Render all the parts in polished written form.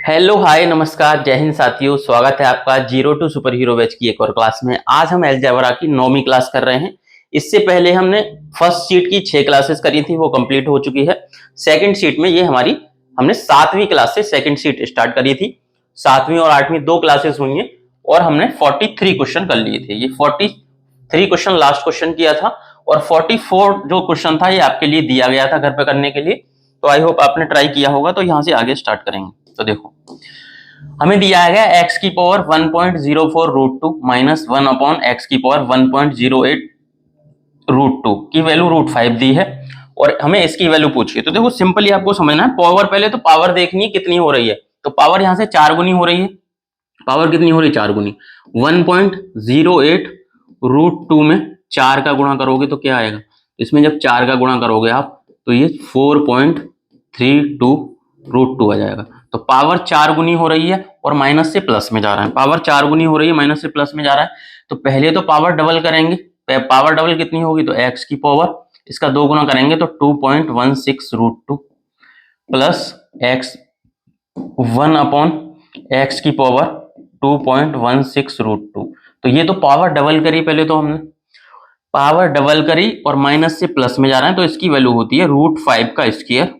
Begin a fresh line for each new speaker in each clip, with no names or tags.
Hello hi नमस्कार जय हिंद साथियों, स्वागत है आपका zero to super hero batch की एक और क्लास में। आज हम अलजेब्रा की 9वीं क्लास कर रहे हैं। इससे पहले हमने फर्स्ट शीट की 6 क्लासेस करी थी, वो कंप्लीट हो चुकी है। सेकंड शीट में ये हमने 7वीं क्लास से सेकंड शीट स्टार्ट करी थी। 7वीं और 8वीं 2 क्लासेस हुई हैं और हमने 43 क्वेश्चन कर लिए थे। ये 43 क्वेश्चन लास्ट क्वेश्चन किया था और 44 जो क्वेश्चन था ये आपके लिए दिया गया था घर पे करने के लिए। तो आई होप आपने ट्राई किया होगा। तो यहाँ से आगे स्टार्ट करेंगे। तो देखो, हमें दिया गया x की power 1.04 root two minus 1 upon X की पावर 1.08 रूट टू की वैल्यू रूट 5 दी है और हमें इसकी वैल्यू पूछी है। तो देखो सिंपली आपको समझना है, पावर पहले तो पावर देखनी है कितनी हो रही है। तो पावर यहाँ से 4 गुनी हो रही है। पावर कितनी हो रही है? 4 गुनी। 1.08 रूट टू में 4 का गुणा करोगे तो क्या आएगा? इसमें जब 4 का गुणा करोगे आप तो ये 4.32 रूट टू आ जाएगा। तो पावर 4 गुनी हो रही है और माइनस से प्लस में जा रहा है। पावर 4 गुनी हो रही है, माइनस से प्लस में जा रहा है। तो पहले तो पावर डबल करेंगे। पावर डबल कितनी होगी? तो x की पावर, इसका 2 गुना करेंगे तो 2.16 root two plus x 1 upon X की पावर 2.16 रूट टू। तो ये तो पावर डबल करी, पहले तो हमने पावर डबल करी और माइनस से प्लस में जा रहा है तो इसकी वैल्यू होती है रूट 5 का स्क्वायर।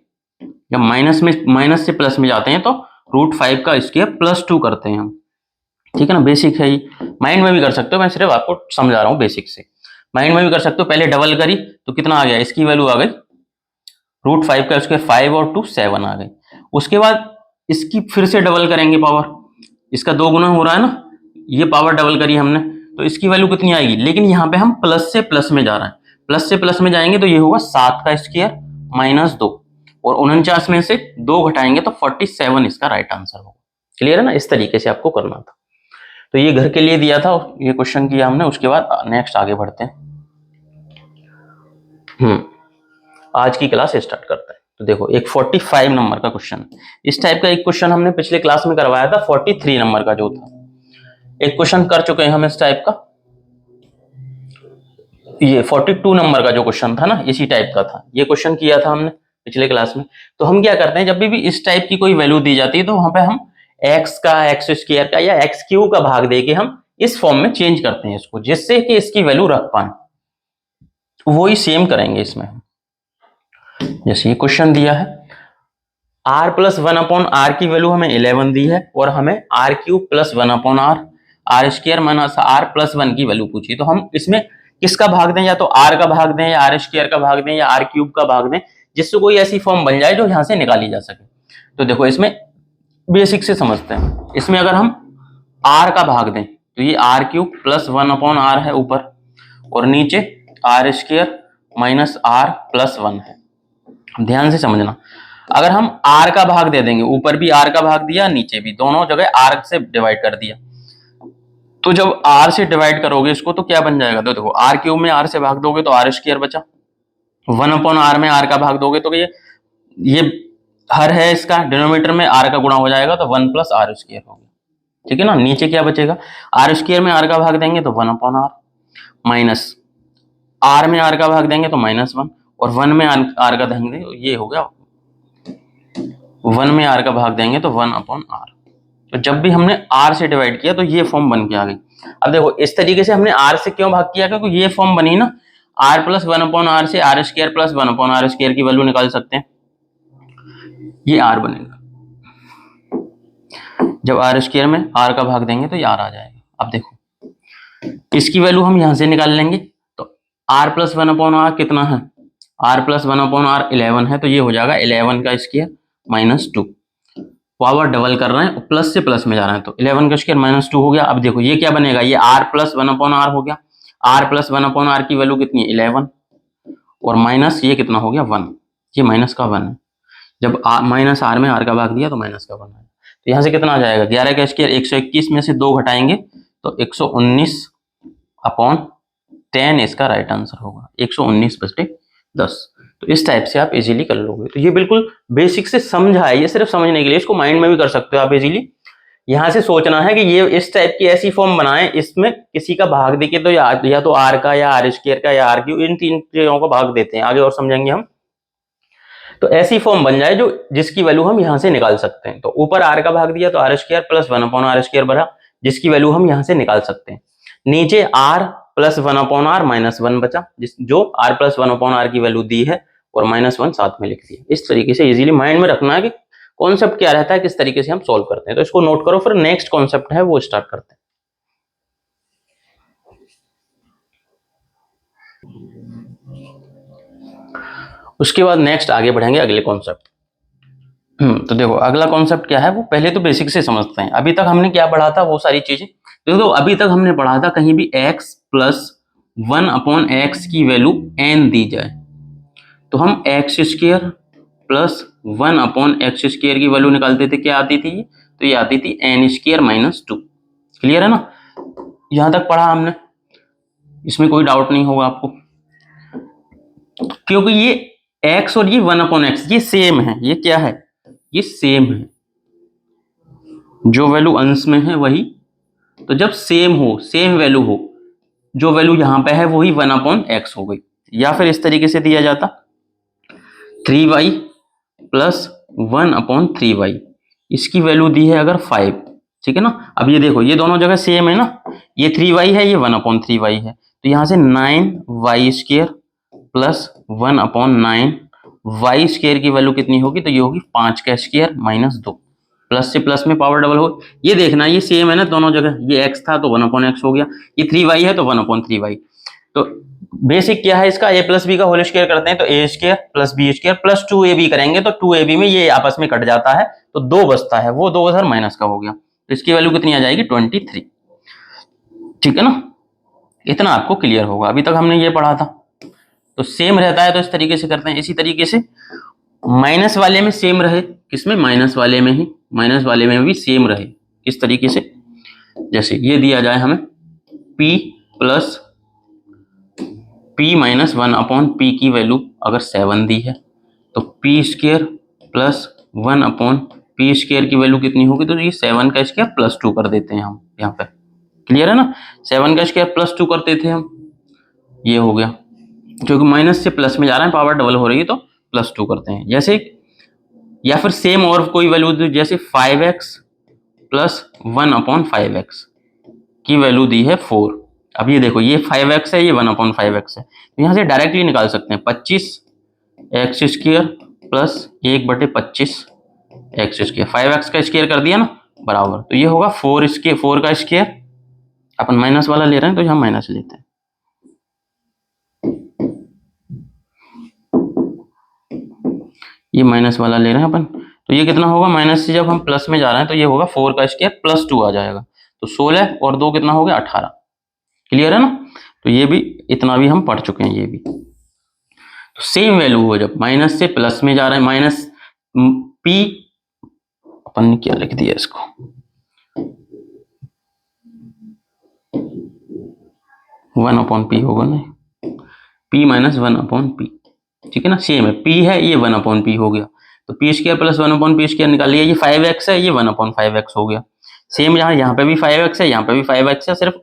जब माइनस से प्लस में जाते हैं तो रूट 5 का स्क्वायर प्लस 2 करते हैं हम। ठीक है ना, बेसिक है ये, माइंड में भी कर सकते हो, मैं सिर्फ आपको समझा रहा हूँ बेसिक से। माइंड में भी कर सकते हो। पहले डबल करी तो कितना आ गया? इसकी वैल्यू आ गई रूट 5 का स्क्वायर, 5 और 2 7 आ गई। उसके बाद इसकी फिर से डबल करेंगे पावर, इसका 2 गुना हो रहा है ना, ये पावर डबल करी हमने तो इसकी वैल्यू कितनी आएगी? लेकिन यहाँ पे हम प्लस से प्लस में जा रहे हैं, प्लस से प्लस में जाएंगे तो ये होगा 7 का स्क्वायर माइनस 2 और 49 में से 2 घटाएंगे तो 47 इसका राइट आंसर होगा। क्लियर है ना? इस तरीके से आपको करना था। तो ये घर के लिए दिया था, ये क्वेश्चन किया हमने। उसके बाद नेक्स्ट आगे बढ़ते हैं। आज की क्लास स्टार्ट करते हैं। तो देखो, एक 45 नंबर का क्वेश्चन, इस टाइप का एक क्वेश्चन हमने पिछले क्लास में करवाया था। 43 नंबर का जो था एक क्वेश्चन कर चुके हैं हम इस टाइप का। ये 42 नंबर का जो क्वेश्चन था ना, इसी टाइप का था। ये क्वेश्चन किया था हमने पिछले क्लास में। तो हम क्या करते हैं, जब भी इस टाइप की कोई वैल्यू दी जाती है तो वहां पे हम x का, एक्स स्क्वायर का या एक्स क्यूब का भाग देके हम इस फॉर्म में चेंज करते हैं इसको, जिससे कि इसकी वैल्यू रख पाए। वही सेम करेंगे इसमें। जैसे ये क्वेश्चन दिया है, r प्लस 1 अपॉन आर की वैल्यू हमें 11 दी है और हमें R cube plus 1 upon R square minus R plus 1 की वैल्यू पूछी। तो हम इसमें किसका भाग दें? या तो r का भाग दें या आर स्क्वायर का भाग दें या आर क्यूब का भाग दें, जिससे कोई ऐसी फॉर्म बन जाए जो यहां से निकाली जा सके। तो देखो, इसमें बेसिक से समझते हैं। इसमें अगर हम r का भाग दें तो ये R cube plus 1 upon R है ऊपर, और नीचे R square minus R plus 1 है। ध्यान से समझना, अगर हम r का भाग दे देंगे, ऊपर भी r का भाग दिया, नीचे भी, दोनों जगह r से डिवाइड कर दिया, तो जब r से डिवाइड करोगे इसको तो क्या बन जाएगा? तो देखो, r क्यूब में r से भाग दोगे तो आर स्क्वायर बचा, 1 अपॉन आर में r का भाग दोगे तो ये हर है, इसका डिनोमिनेटर में r का गुणा हो जाएगा तो 1 प्लस आर स्क्वायर हो गया। ठीक है ना? नीचे क्या बचेगा? आर स्क्वायर में r का भाग देंगे तो 1 अपॉन आर, माइनस r में r का भाग देंगे तो माइनस 1, और 1 में r का देंगे तो ये हो गया 1 में r का भाग देंगे तो 1 अपॉन आर। तो जब भी हमने r से डिवाइड किया तो ये फॉर्म बन के आ गई। अब देखो, इस तरीके से हमने r से क्यों भाग किया? क्योंकि ये फॉर्म बनी ना, r प्लस 1 अपॉन आर से R square plus 1 upon R square की वैल्यू निकाल सकते हैं। ये r बनेगा, जब आर स्क्वायर में r का भाग देंगे तो ये r आ जाएगा। अब देखो, इसकी वैल्यू हम यहां से निकाल लेंगे। तो r प्लस 1 अपॉन आर कितना है? r प्लस 1 अपॉन आर 11 है, तो ये हो जाएगा 11 का स्क्वायर माइनस 2। पावर डबल कर रहे हैं, प्लस से प्लस में जा रहे हैं तो 11 का स्क्वायर माइनस 2 हो गया। अब देखो, ये क्या बनेगा? ये r प्लस 1 अपॉन आर हो गया। r प्लस 1 अपॉन आर की वैल्यू कितनी है? 11, और माइनस ये कितना हो गया? 1। ये माइनस का 1 है। जब माइनस आर में r का भाग दिया तो माइनस का 1 है। तो यहाँ से कितना आ जाएगा? 11 का स्क्वायर 121 में से 2 घटाएंगे तो 119 अपॉन 10 इसका राइट आंसर होगा। 119/10। तो इस टाइप से आप इजीली कर लोगे। तो ये बिल्कुल बेसिक से समझा है, ये सिर्फ समझने के लिए, इसको माइंड में भी कर सकते हो आप इजीली। यहाँ से सोचना है कि ये इस टाइप की ऐसी फॉर्म बनाए, इसमें किसी का भाग देके तो या तो आर का या आर स्क्वायर का या आर क्यूब, इन तीन चीजों का भाग देते हैं। आगे और समझेंगे हम। तो ऐसी फॉर्म बन जाए जो जिसकी वैल्यू हम यहां से निकाल सकते हैं। तो ऊपर r का भाग दिया तो r square plus 1 upon r square बना, जिसकी वैल्यू हम यहां से निकाल सकते हैं। नीचे r plus 1 upon r minus 1 बचा, जो r प्लस 1 अपॉन r की वैल्यू दी है और माइनस 1 साथ में लिख दिया। इस तरीके से इजीली माइंड में रखना है कि कॉन्सेप्ट क्या रहता है, किस तरीके से हम सोल्व करते हैं। तो इसको नोट करो, फिर नेक्स्ट कॉन्सेप्ट है वो स्टार्ट करते हैं। उसके बाद नेक्स्ट आगे बढ़ेंगे अगले कॉन्सेप्ट। तो देखो अगला कॉन्सेप्ट क्या है, वो पहले तो बेसिक से समझते हैं। अभी तक हमने क्या पढ़ा था वो सारी चीजें देखो। अभी तक हमने पढ़ा था कहीं भी x प्लस 1 अपॉन एक्स की वैल्यू n दी जाए तो हम x square plus 1 upon X square की वैल्यू निकालते थे। क्या आती थी? तो ये आती थी n स्क्वायर माइनस 2। क्लियर है ना? यहां तक पढ़ा हमने, इसमें कोई डाउट नहीं होगा आपको, क्योंकि ये x और ये 1 अपॉन एक्स ये सेम है। ये क्या है? ये सेम है, जो वैल्यू अंश में है वही। तो जब सेम हो, सेम वैल्यू हो, जो वैल्यू यहां पे है वही 1 अपॉन एक्स हो गई। या फिर इस तरीके से दिया जाता 3y प्लस 1 अपॉन 3y, इसकी वैल्यू दी है अगर 5। ठीक है ना? अब ये देखो ये दोनों जगह सेम है ना, ये 3y है, ये 1 अपॉन 3y है, तो यहां से 9y square plus 1 upon 9 Y square की वैल्यू कितनी होगी? तो ये होगी 5 का स्क्वायर माइनस 2। प्लस से प्लस में पावर डबल हो, ये देखना ये सेम है ना दोनों जगह। ये x था तो 1 अपॉन एक्स हो गया, ये 3y है तो 1 अपॉन 3y। तो बेसिक क्या है इसका, a प्लस बी का होल स्क्वायर करते हैं तो a square plus B square plus 2ab करेंगे तो 2ab में ये आपस में कट जाता है तो 2 बचता है, वो 2 उधर माइनस का हो गया, तो इसकी वैल्यू कितनी आ जाएगी? 23। ठीक है ना? इतना आपको क्लियर होगा। अभी तक हमने ये पढ़ा था, तो सेम रहता है तो इस तरीके से करते हैं। इसी तरीके से माइनस वाले में सेम रहे, किसमें? माइनस वाले में ही, माइनस वाले में भी सेम रहे। किस तरीके से? जैसे ये दिया जाए हमें p plus p minus 1 upon p की वैल्यू अगर 7 दी है तो p square plus 1 upon p square की वैल्यू कितनी होगी? तो ये 7 का स्क्वायर प्लस 2 कर देते हैं हम यहाँ पे। क्लियर है ना? 7 का स्क्वायर प्लस 2 करते थे हम, ये हो गया, क्योंकि माइनस से प्लस में जा रहा है, पावर डबल हो रही है तो प्लस 2 करते हैं। जैसे या फिर सेम और कोई वैल्यू दी, जैसे 5x प्लस 1 अपॉन 5x की वैल्यू दी है 4। अब ये देखो ये 5x है, ये 1 अपॉन 5x है, तो यहाँ से डायरेक्टली निकाल सकते हैं 25x square plus 1/25 x square. 5x का स्क्वायर कर दिया ना बराबर, तो ये होगा 4 का स्क्वायर। अपन माइनस वाला ले रहे हैं तो यहाँ माइनस लेते हैं, ये माइनस वाला ले रहे हैं अपन, तो ये कितना होगा? माइनस से जब हम प्लस में जा रहे हैं तो ये होगा 4 का स्क्वायर प्लस 2 आ जाएगा, तो 16 और 2 कितना हो गया? 18। क्लियर है ना? तो ये भी इतना भी हम पढ़ चुके हैं। ये भी तो सेम वैल्यू हो, जब माइनस से प्लस में जा रहे हैं, माइनस p, अपन ने क्या लिख दिया इसको, वन अपॉन पी होगा ना, p माइनस 1 अपॉन पी। ठीक है ना? सेम है, p है, ये 1 अपॉन पी हो गया, तो p square plus 1 upon P square निकाल लिया। ये 5x है, ये 1 अपॉन 5x हो गया। सेम यहाँ पे भी 5x है, यहाँ पे भी 5x है, सिर्फ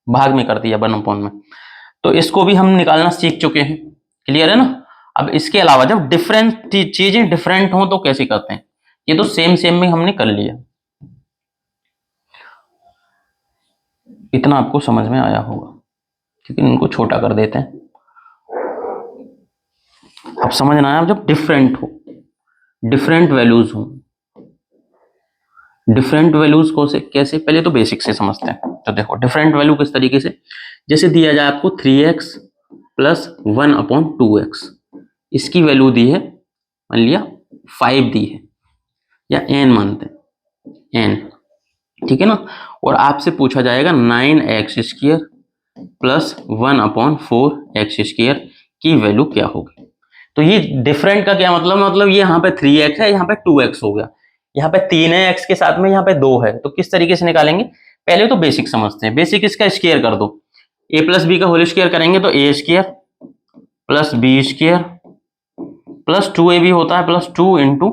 भाग में कर दिया 1 अपॉन में। तो इसको भी हम निकालना सीख चुके हैं। क्लियर है ना? अब इसके अलावा जब डिफरेंट चीजें डिफरेंट हो तो कैसे करते हैं? ये तो सेम सेम में हमने कर लिया, इतना आपको समझ में आया होगा। ठीक है, इनको छोटा कर देते हैं। अब समझना है, जब डिफरेंट हो, डिफरेंट वैल्यूज हो, डिफरेंट वैल्यूज को से कैसे, पहले तो बेसिक से समझते हैं। तो देखो डिफरेंट वैल्यू किस तरीके से, जैसे दिया जाए आपको 3x प्लस 1 अपॉन 2x, इसकी वैल्यू दी है, मान लिया 5 दी है, या n मानते हैं, n। ठीक है ना? और आपसे पूछा जाएगा 9x square plus 1 upon 4x square की वैल्यू क्या होगी। तो ये डिफरेंट का क्या मतलब ये यहाँ पे 3x है, यहाँ पे 2x हो गया, यहाँ पे 3 है x के साथ में, यहाँ पे 2 है, तो किस तरीके से निकालेंगे? पहले तो बेसिक समझते हैं। बेसिक इसका स्क्वायर कर दो, a प्लस बी का होल स्क्वायर करेंगे तो a square plus B square plus 2ab होता है, plus 2 into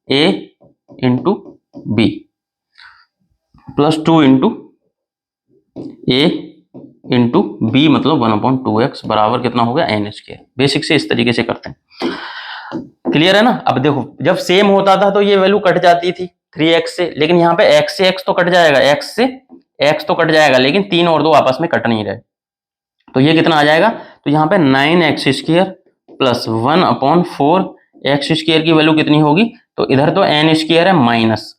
a into B plus 2 into a into B, मतलब 1/2x बराबर कितना हो गया? n square. बेसिक से इस तरीके से करते हैं। क्लियर है ना। अब देखो जब सेम होता था तो ये वैल्यू कट जाती थी 3x से, लेकिन यहाँ पे x से x तो कट जाएगा, x से x तो कट जाएगा, लेकिन 3 और 2 आपस में कट नहीं रहे। तो ये कितना आ जाएगा, तो यहाँ पे 9x square plus 1/4 x square की वैल्यू कितनी होगी, तो इधर तो n स्क्वायर है माइनस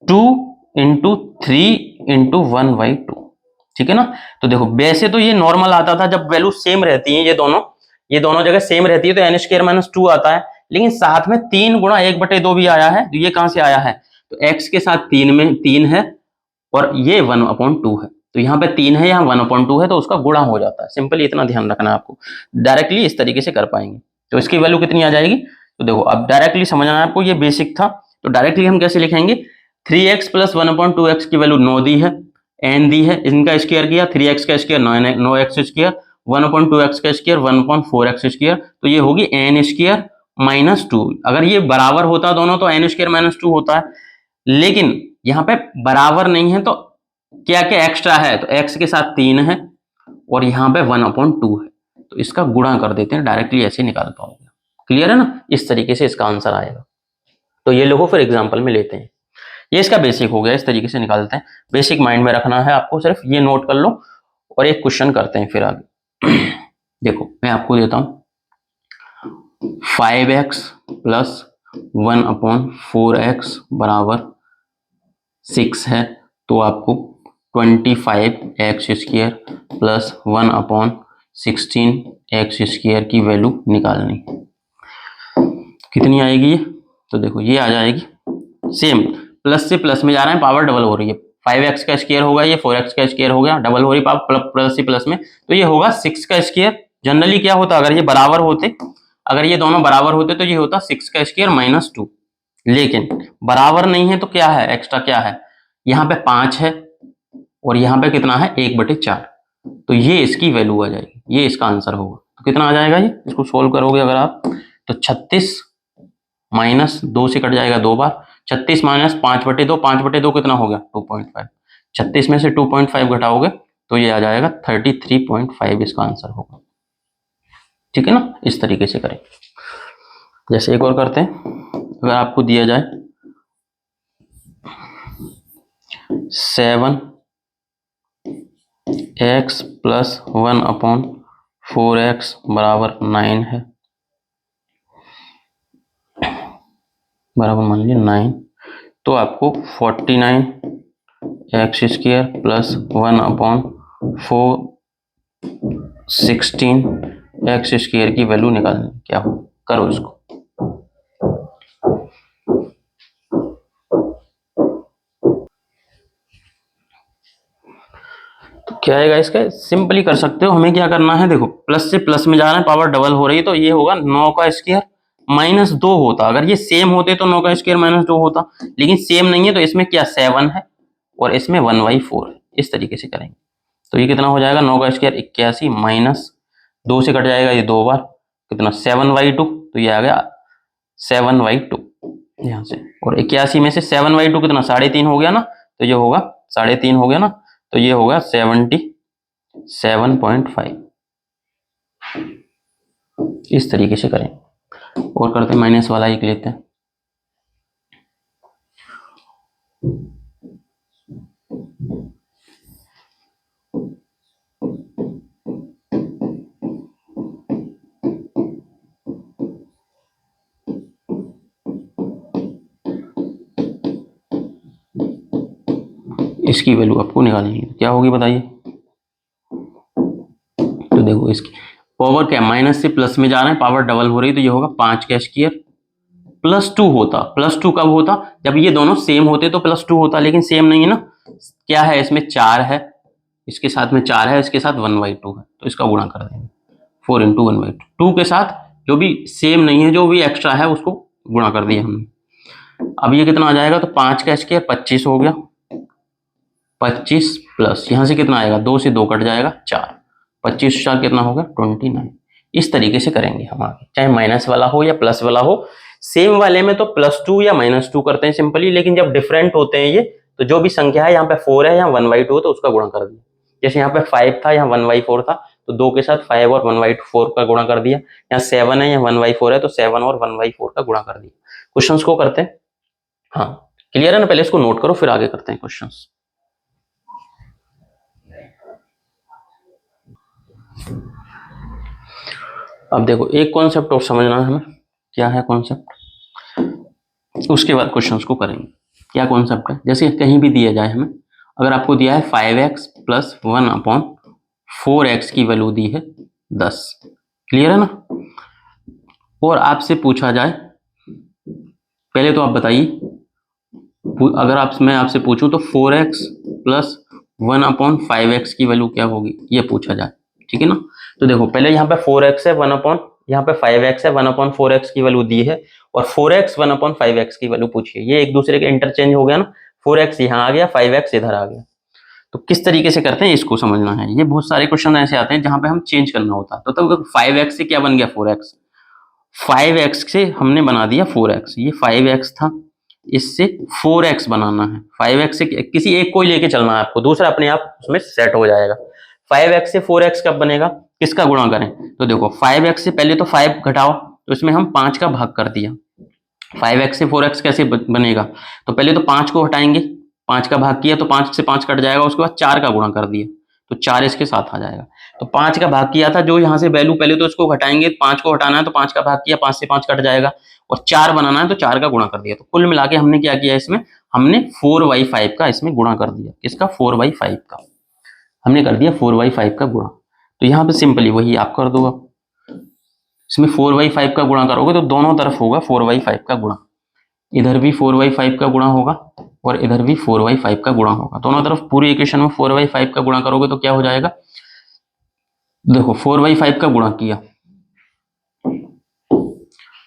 2 इंटू 3 इंटू 1/2, ठीक है ना। तो देखो वैसे तो ये नॉर्मल आता था जब वैल्यू सेम रहती है, ये दोनों जगह सेम रहती है तो n स्क्वायर माइनस 2 आता है, लेकिन साथ में 3 गुणा 1/2 भी आया है। तो ये कहां से आया है, तो x के साथ 3 में 3 है और ये 1/2 है, तो यहाँ पे 3 है, यहाँ 1/2 है, तो उसका गुणा हो जाता है। सिंपली इतना ध्यान रखना है आपको, डायरेक्टली इस तरीके से कर पाएंगे। तो इसकी वैल्यू कितनी आ जाएगी, तो देखो अब डायरेक्टली समझना है आपको, ये बेसिक था। तो डायरेक्टली हम कैसे लिखेंगे, 3x प्लस 1/2x की वैल्यू 9 दी है, n दी है, इनका स्क्वायर किया, 3x का स्क्वायर 9x स्क्वायर, 1/2x का स्क्वायर 1/4x स्क्वायर, तो ये होगी n स्क्वायर माइनस 2। अगर ये बराबर होता दोनों तो n स्क्वायर माइनस 2 होता है, लेकिन यहाँ पे बराबर नहीं है तो क्या क्या एक्स्ट्रा है, तो x के साथ 3 है और यहाँ पे 1/2 है, तो इसका गुणा कर देते हैं, डायरेक्टली ऐसे निकाल पाओगे। क्लियर है ना, इस तरीके से इसका आंसर आएगा। तो ये लोगों फिर एग्जाम्पल में लेते हैं, ये इसका बेसिक हो गया, इस तरीके से निकालते हैं। बेसिक माइंड में रखना है आपको, सिर्फ ये नोट कर लो और एक क्वेश्चन करते हैं फिर आगे। देखो मैं आपको देता हूं 5x प्लस 1/4x बराबर 6 है, तो आपको 25x square plus 1/16x square की वैल्यू निकालनी। कितनी आएगी ये, तो देखो ये आ जाएगी, सेम प्लस से प्लस में जा रहे हैं, पावर डबल हो रही है, 5x का स्क्वायर होगा, ये 4x का स्क्वायर हो गया, डबल हो रही पावर प्लस से प्लस में, तो ये होगा 6 का स्क्वायर। जनरली क्या होता, अगर ये बराबर होते, अगर ये दोनों बराबर होते तो ये होता 6 का स्क्वायर माइनस 2, लेकिन बराबर नहीं है तो क्या है, एक्स्ट्रा क्या है, यहाँ पे 5 है और यहाँ पे कितना है 1/4, तो ये इसकी वैल्यू आ जाएगी, ये इसका आंसर होगा। तो कितना आ जाएगा ये, इसको सोल्व करोगे अगर आप, तो 36 माइनस 2 से कट जाएगा 2 बार, 36 माइनस 5/2, 5/2 कितना हो गया 2.5, 36 में से 2.5 घटाओगे तो ये आ जाएगा 33.5, इसका आंसर होगा। ठीक है ना, इस तरीके से करें। जैसे एक और करते हैं, अगर आपको दिया जाए 7x प्लस 1/4x बराबर 9 है, बराबर मान लीजिए 9, तो आपको 49x square plus 1/416x square की वैल्यू निकालनी। क्या हो, करो इसको। तो क्या आएगा इसका, सिंपली कर सकते हो। हमें क्या करना है, देखो प्लस से प्लस में जा रहे हैं, पावर डबल हो रही है, तो ये होगा 9 का स्क्वायर माइनस 2 होता, अगर ये सेम होते तो 9 का स्क्वायर माइनस 2 होता, लेकिन सेम नहीं है तो इसमें क्या 7 है और इसमें 1/4 है, इस तरीके से करेंगे। तो ये कितना हो जाएगा, 9 का स्क्वायर 81 माइनस 2 से कट जाएगा ये 2 बार, कितना 7/2, तो ये आ गया 7/2 यहाँ से, और 81 में से 7/2 कितना 3.5 हो गया ना, तो ये होगा 3.5 हो गया ना, तो ये होगा 77.5। इस तरीके से करें। और करते हैं माइनस वाला एक लेते हैं, इसकी वैल्यू आपको निकालनी है, क्या होगी बताइए। तो देखो इसकी पावर क्या, माइनस से प्लस में जा रहे हैं, पावर डबल हो रही है, तो ये होगा 5 का स्क्वायर प्लस 2 होता। प्लस 2 कब होता, जब ये दोनों सेम होते तो प्लस 2 होता, लेकिन सेम नहीं है ना, क्या है इसमें 4 है, इसके साथ में 4 है, इसके साथ 1/2 है, तो इसका गुणा कर देंगे 4 इंटू 1/2, 2 के साथ जो भी सेम नहीं है, जो भी एक्स्ट्रा है उसको गुणा कर दिया हमने। अब ये कितना आ जाएगा, तो 5 का स्क्वायर 25 हो गया, 25 प्लस यहाँ से कितना आएगा, 2 से 2 कट जाएगा 4, 25 4 कितना होगा 29। इस तरीके से करेंगे हम आगे, चाहे माइनस वाला हो या प्लस वाला हो। सेम वाले में तो +2 या -2 करते हैं सिंपली, लेकिन जब डिफरेंट होते हैं ये, तो जो भी संख्या है यहाँ पे 4 है, यहाँ 1/2 तो उसका गुणा कर दिया। जैसे यहाँ पे 5 था, यहाँ 1/4 था, तो 2 के साथ 5 और 1/4 का गुणा कर दिया। यहाँ 7 है, यहाँ 1/4 है, तो 7 और 1/4 का गुणा कर दिया। क्वेश्चंस को करते हैं। हाँ क्लियर है ना, पहले इसको नोट करो फिर आगे करते हैं क्वेश्चंस। अब देखो एक कॉन्सेप्ट और समझना है हमें, क्या है कॉन्सेप्ट, उसके बाद क्वेश्चंस को करेंगे। क्या कॉन्सेप्ट है, जैसे कहीं भी दिया जाए हमें, अगर आपको दिया है 5x + 1/4x की वैल्यू दी है 10, क्लियर है ना, और आपसे पूछा जाए, पहले तो आप बताइए, अगर मैं आपसे पूछूं तो 4x + 1/5x की वैल्यू क्या होगी, ये पूछा जाए, ठीक है ना। तो देखो पहले यहाँ पे 4x है, यहाँ पे 5x है, 1/4x की वैल्यू दी है, और 4x 1/5x की वैल्यू पूछी है। ये एक दूसरे के इंटरचेंज हो गया ना, 4x यहाँ आ गया, 5x इधर आ गया। तो किस तरीके से करते हैं इसको समझना है। ये बहुत सारे क्वेश्चन ऐसे आते हैं जहां पे हम चेंज करना होता है। तो 5x से क्या बन गया 4x, 5x से हमने बना दिया 4x, ये 5x था, इससे 4x बनाना है। 5x से किसी एक को ही लेके चलना है आपको, दूसरा अपने आप उसमें सेट हो जाएगा। 5x से 4x कब बनेगा, किसका गुणा करें, तो देखो 5x से पहले तो 5 घटाओ, तो इसमें हम 5 का भाग कर दिया। 5x से 4x कैसे बनेगा, तो पहले तो 5 को हटाएंगे, 5 का भाग किया तो 5 से 5 कट जाएगा, उसके बाद 4 का गुणा कर दिया तो 4 इसके साथ आ जाएगा। तो 5 का भाग किया था, जो यहाँ से वैल्यू, पहले तो इसको घटाएंगे, 5 को हटाना है तो 5 का भाग किया, 5 से 5 कट जाएगा, और 4 बनाना है तो 4 का गुणा कर दिया। तो कुल मिला के हमने क्या किया, इसमें हमने 4/5 का इसमें गुणा कर दिया। किसका, 4/5 का हमने कर दिया 4/5 का गुणा। तो यहाँ पे सिंपली वही आप कर दो। अब इसमें 4/5 का गुणा करोगे तो दोनों तरफ होगा 4/5 का गुणा, इधर भी 4/5 का गुणा होगा और इधर भी 4/5 का गुणा होगा। दोनों तरफ पूरी इक्वेशन में 4/5 का गुणा करोगे तो क्या हो जाएगा, देखो 4/5 का गुणा किया,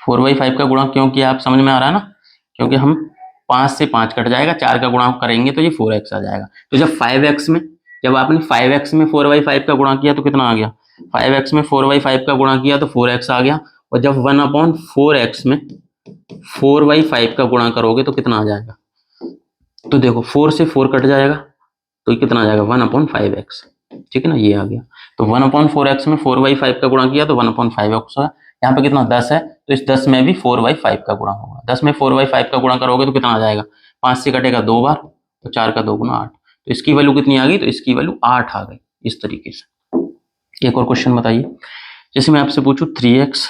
4/5 का गुणा क्यों किया आप समझ में आ रहा है ना, क्योंकि हम 5 से 5 कट जाएगा, 4 का गुणा करेंगे तो ये 4x आ जाएगा। तो जब आपने 5x में 4/5 का गुणा किया तो कितना आ गया, 5x में 4/5 का गुणा किया तो 4x आ गया, और जब 1/4x में 4/5 का गुणा करोगे तो कितना आ जाएगा, तो देखो 4 से 4 कट जाएगा तो कितना आ जाएगा 1/5x, ठीक है ना, ये आ गया। तो 1/4x में 4/5 का गुणा किया तो 1/5x होगा। यहाँ पे कितना 10 है, तो इस 10 में भी 4/5 का गुणा होगा। 10 में 4/5 का गुणा करोगे तो कितना आ जाएगा, 5 से कटेगा 2 बार, तो 4 का 2 गुना 8, तो इसकी वैल्यू कितनी आ गई, तो इसकी वैल्यू 8 आ गई। इस तरीके से एक और क्वेश्चन बताइए, जैसे मैं आपसे पूछूं 3x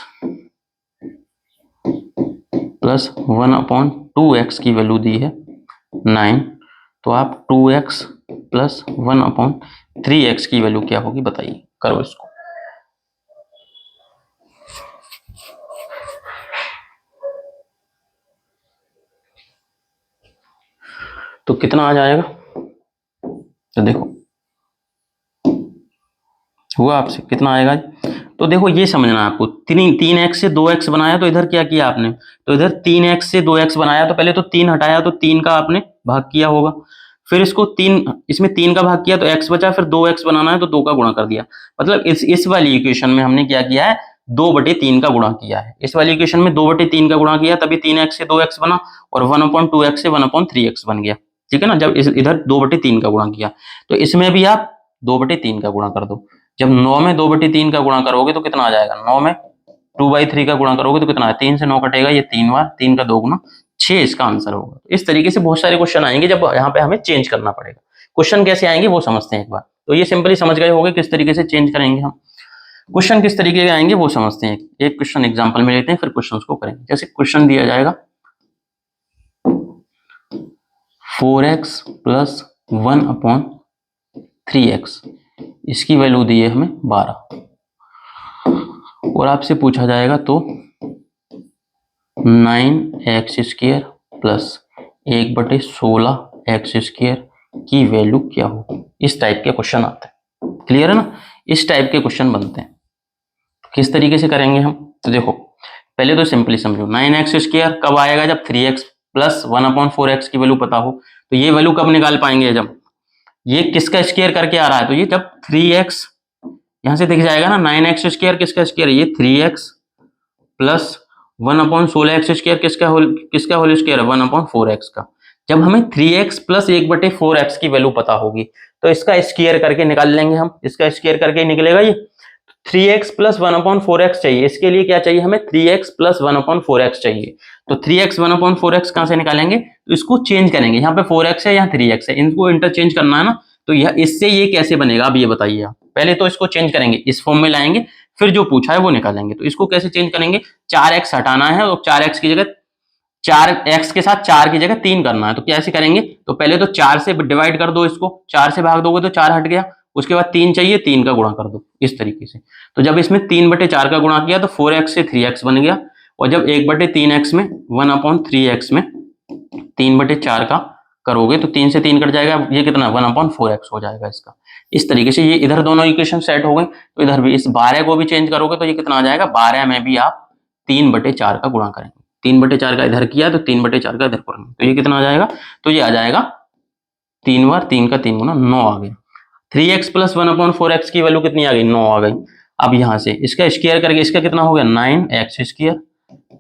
+ 1/2x की वैल्यू दी है 9, तो आप 2x + 1/3x की वैल्यू क्या होगी बताइए, करो इसको। तो कितना आ जाएगा, तो देखो हुआ आपसे कितना आएगा, तो देखो ये समझना है आपको, 3x से 2x बनाया तो इधर क्या किया आपने, तो इधर 3x से 2x बनाया तो पहले तो 3 हटाया तो 3 का आपने भाग किया होगा, फिर इसको 3, इसमें 3 का भाग किया तो x बचा, फिर 2x बनाना है तो 2 का गुणा कर दिया। मतलब इस वाली इक्वेशन में हमने क्या किया है, 2/3 का गुणा किया है। इस वाली इक्वेशन में 2/3 का गुणा किया, तभी 3x से 2x बना, और 1/2x से 1/3x बन गया, ठीक है ना। जब इधर 2/3 का गुणा किया, तो इसमें भी आप 2/3 का गुणा कर दो। जब 9 में 2/3 का गुणा करोगे तो कितना आ जाएगा, 9 में 2/3 का गुणा करोगे तो कितना है, 3 से 9 कटेगा, ये 3 बार, 3 का 2 गुना 6 इसका आंसर होगा। इस तरीके से बहुत सारे क्वेश्चन आएंगे जब यहाँ पे हमें चेंज करना पड़ेगा। क्वेश्चन कैसे आएंगे वो समझते हैं एक बार। तो ये सिंपली समझ गए होंगे किस तरीके से चेंज करेंगे हम, क्वेश्चन किस तरीके के आएंगे वो समझते हैं। एक क्वेश्चन एग्जाम्पल में लेते हैं, फिर क्वेश्चन को करेंगे। जैसे क्वेश्चन दिया जाएगा 4x + 1/3x, इसकी वैल्यू दी है हमें 12, और आपसे पूछा जाएगा तो 9x² + 1/16x² की वैल्यू क्या होगी। इस टाइप के क्वेश्चन आते हैं, क्लियर है ना, इस टाइप के क्वेश्चन बनते हैं। किस तरीके से करेंगे हम, तो देखो पहले तो सिंपली समझो, 9x² कब आएगा, जब 3x + 1/4x की वैल्यू पता हो। तो ये वैल्यू कब निकाल पाएंगे, जब ये किसका स्क्वायर करके आ रहा है, तो ये जब 3x यहां से दिख जाएगा ना, 9x² किसका स्क्वायर है, ये 3x + 1/16x² किसका होल स्क्वायर है, 1/4x का। जब हमें 3x + 1/4x की वैल्यू पता होगी तो इसका स्क्वायर करके निकाल लेंगे हम, इसका स्क्वायर करके निकलेगा ये, 3x प्लस 1/4x चाहिए। इसके लिए क्या चाहिए हमें? 3x प्लस 1/4x चाहिए। तो 3x 1/4x कहां से निकालेंगे? तो इसको चेंज करेंगे, यहाँ पे 4x है, यहाँ 3x है, इनको इंटरचेंज करना है ना। तो यह इससे ये कैसे बनेगा अब ये बताइए आप। पहले तो इसको चेंज करेंगे, इस फॉर्म में लाएंगे, फिर जो पूछा है वो निकालेंगे। तो इसको कैसे चेंज करेंगे? 4x हटाना है और 4x की जगह 4x के साथ 4 की जगह 3 करना है। तो कैसे करेंगे? तो पहले तो 4 से डिवाइड कर दो, इसको 4 से भाग दोगे तो 4 हट गया, उसके बाद 3 चाहिए, 3 का गुणा कर दो इस तरीके से। तो जब इसमें 3/4 का गुणा किया तो 4x से 3x बन गया, और जब 1/3x में 1/3x में 3/4 का करोगे तो 3 से 3 कट जाएगा, ये कितना 1/4x हो जाएगा इसका। इस तरीके से ये इधर दोनों इक्वेशन सेट हो गए। तो इधर भी इस 12 को भी चेंज करोगे तो ये कितना आ जाएगा? 12 में भी आप 3/4 का गुणा करेंगे। 3/4 का इधर किया तो 3/4 का इधर करेंगे, तो ये कितना आ जाएगा? तो ये आ जाएगा 3 बार 3 का 3 गुना 9 आ गया। 3x प्लस 1/4x की वैल्यू कितनी आ गई? 9 आ गई। अब यहां से इसका स्क्वायर करके इसका कितना हो गया? 9x²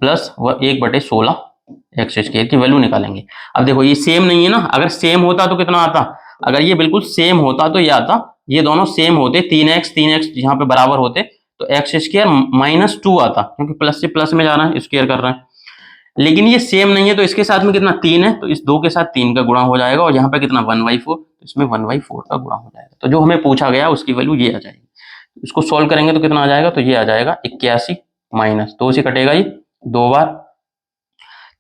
प्लस 1/16x² की वैल्यू निकालेंगे। अब देखो ये सेम नहीं है ना, अगर सेम होता तो कितना आता? अगर ये बिल्कुल सेम होता तो ये आता, ये दोनों सेम होते, 3x यहाँ पे बराबर होते तो x² -2 आता, क्योंकि प्लस से प्लस में जा रहा है, स्क्वायर कर रहे हैं। लेकिन ये सेम नहीं है, तो इसके साथ में कितना 3 है, तो इस 2 के साथ 3 का गुणा हो जाएगा, और यहाँ पे कितना 1/4, तो इसमें 1/4 का गुणा हो जाएगा। तो जो हमें पूछा गया उसकी वैल्यू ये आ जाएगी। इसको सोल्व करेंगे तो कितना आ जाएगा? तो ये आ जाएगा 81 माइनस 2 से कटेगा ये 2 बार,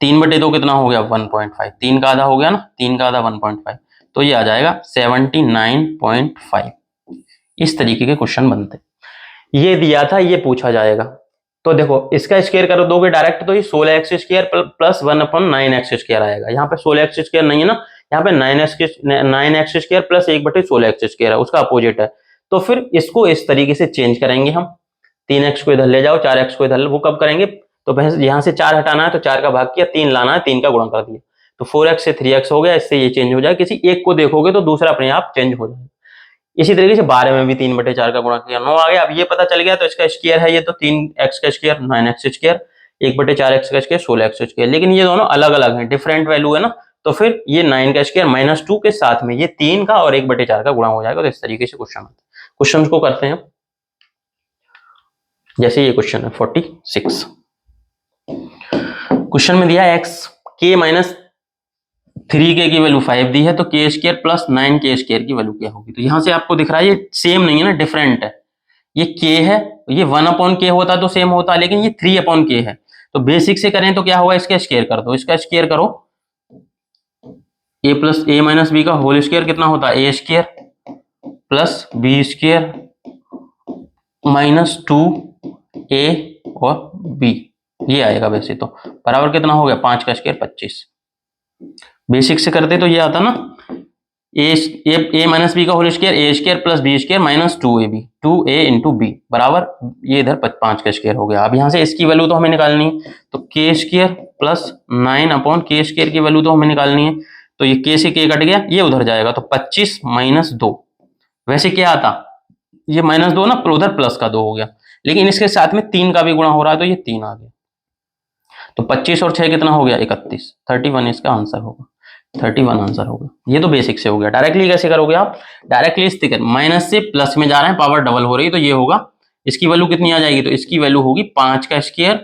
3/2 कितना हो गया? 1.5, 3 का आधा हो गया ना, 3 का आधा 1.5, तो ये आ जाएगा 79.5। इस तरीके के क्वेश्चन बनते, ये दिया था, ये पूछा जाएगा। तो देखो इसका स्क्वायर कर दोगे डायरेक्ट तो ये 16x² प्लस 1/9x² आएगा। यहाँ पे 16x² नहीं है ना, यहाँ पे 9x² प्लस 1/16x² है, उसका अपोजिट है। तो फिर इसको इस तरीके से चेंज करेंगे हम, 3x को इधर ले जाओ, 4x को इधर, वो कब करेंगे? तो यहाँ से 4 हटाना है तो 4 का भाग किया, 3 लाना है, 3 का गुणा कर दिया, तो 4x से 3x हो गया, इससे ये चेंज हो जाएगा। किसी एक को देखोगे तो दूसरा अपने आप चेंज हो जाएगा। इसी तरीके से 12 में भी 3/4 का गुणा किया, 9 आ गया। अब ये पता चल गया तो इसका स्क्वायर है, ये तो 3x², 9x², 1/4x², 16x², लेकिन ये दोनों अलग अलग हैं, डिफरेंट वैल्यू है ना। तो फिर ये 9 का स्क्वायर -2 के साथ में ये 3 का और 1/4 का गुणा हो जाएगा। तो इस तरीके से क्वेश्चन आता है। क्वेश्चन को करते हैं, जैसे ये क्वेश्चन है 46। क्वेश्चन में दिया x k - 3k की वैल्यू 5 दी है, तो k² प्लस 9k² की वैल्यू क्या होगी? तो यहां से आपको दिख रहा है ये सेम नहीं है ना, डिफरेंट है। ये k है, ये 1/k होता तो सेम होता, लेकिन ये 3/k है। तो बेसिक से करें तो क्या होगा? इसका स्क्वायर कर दो, इसका स्क्वायर करो, a plus a minus B का होल स्क्वायर कितना होता है? a² plus b² minus 2a और b, ये आएगा वैसे तो, बराबर कितना हो गया? 5 का स्क्वायर 25। बेसिक से करते तो ये आता ना, a माइनस बी का whole square, a² plus b² minus 2ab, 2a into B, बराबर ये इधर 5 का स्क्वायर हो गया। अब यहाँ से इसकी वैल्यू तो हमें निकालनी है, तो k² प्लस 9/k² की वैल्यू तो हमें निकालनी है। तो ये k से k कट गया, ये उधर जाएगा, तो 25 माइनस 2, वैसे क्या आता? ये -2 ना, उधर प्लस का 2 हो गया, लेकिन इसके साथ में 3 का भी गुणा हो रहा है तो ये 3 आ गया। तो 25 और 6 कितना हो गया? 31, 31 इसका आंसर होगा, 31 आंसर होगा। ये तो बेसिक से हो गया। डायरेक्टली कैसे करोगे आप? डायरेक्टली इस तरीके माइनस से प्लस में जा रहे हैं, पावर डबल हो रही है, तो ये होगा, इसकी वैल्यू कितनी आ जाएगी? तो इसकी वैल्यू होगी 5 का स्क्वायर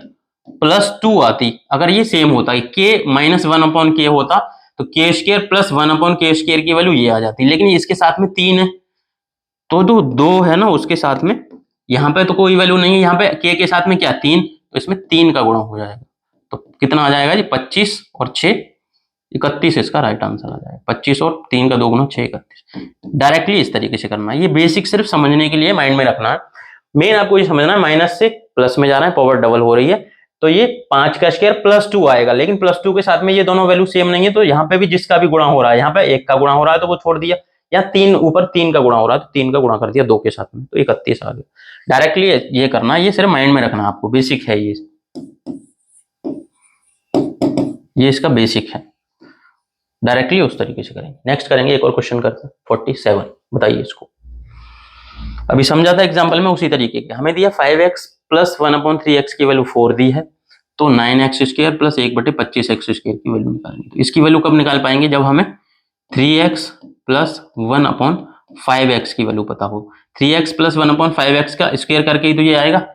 प्लस 2 आती। अगर ये सेम होता है, k - 1/k होता तो k² प्लस 1/k² की वैल्यू ये आ जाती, लेकिन इसके साथ में 3 है, तो 2 है ना उसके साथ में, यहाँ पे तो कोई वैल्यू नहीं है, यहाँ पे k के साथ में क्या 3, तो इसमें 3 का गुणा हो जाएगा। तो कितना आ जाएगा जी? 25 और 6 31 इसका राइट आंसर आ जाएगा। 25 और 3 का 2 गुना 6, 31। डायरेक्टली इस तरीके से करना है, ये बेसिक सिर्फ समझने के लिए माइंड में रखना है। मेन आपको ये समझना है, माइनस से प्लस में जा रहा है, पावर डबल हो रही है, तो ये 5 का स्क्वायर प्लस 2 आएगा, लेकिन प्लस 2 के साथ में ये दोनों वैल्यू सेम नहीं है, तो यहाँ पे भी जिसका भी गुणा हो रहा है, यहाँ पे 1 का गुणा हो रहा है तो वो छोड़ दिया, या 3 ऊपर 3 का गुणा हो रहा है तो 3 का गुणा कर दिया 2 के साथ में, तो 31 आ गया। डायरेक्टली ये करना है, ये सिर्फ माइंड में रखना है आपको, बेसिक है ये इसका बेसिक है। डायरेक्टली उस तरीके से करेंगे। नेक्स्ट करेंगे, एक और क्वेश्चन करते हैं 47। बताइए इसको, अभी समझा था एग्जांपल में उसी तरीके के। हमें दिया 5x प्लस 1/3x की वैल्यू 4 दी है, तो 9x² प्लस 1/25x² की वैल्यू निकालनी। तो इसकी वैल्यू कब निकाल पाएंगे? जब हमें 3x प्लस 1/4 5x की वैल्यू पता हो। 3x प्लस 1/5x का स्क्वायर करके ही तो ये आएगा।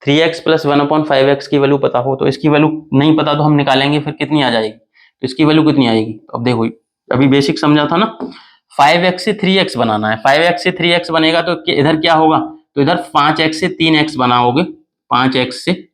3x प्लस 1/5x की वैल्यू पता हो, तो इसकी वैल्यू नहीं पता तो हम निकालेंगे, फिर कितनी आ जाएगी, तो इसकी वैल्यू कितनी आएगी। अब देखो अभी बेसिक समझा था ना, 5x से 3x बनाना है, 5x से 3x बनेगा तो इधर क्या होगा, तो इधर 5x से 3x बनाओगे, 5x से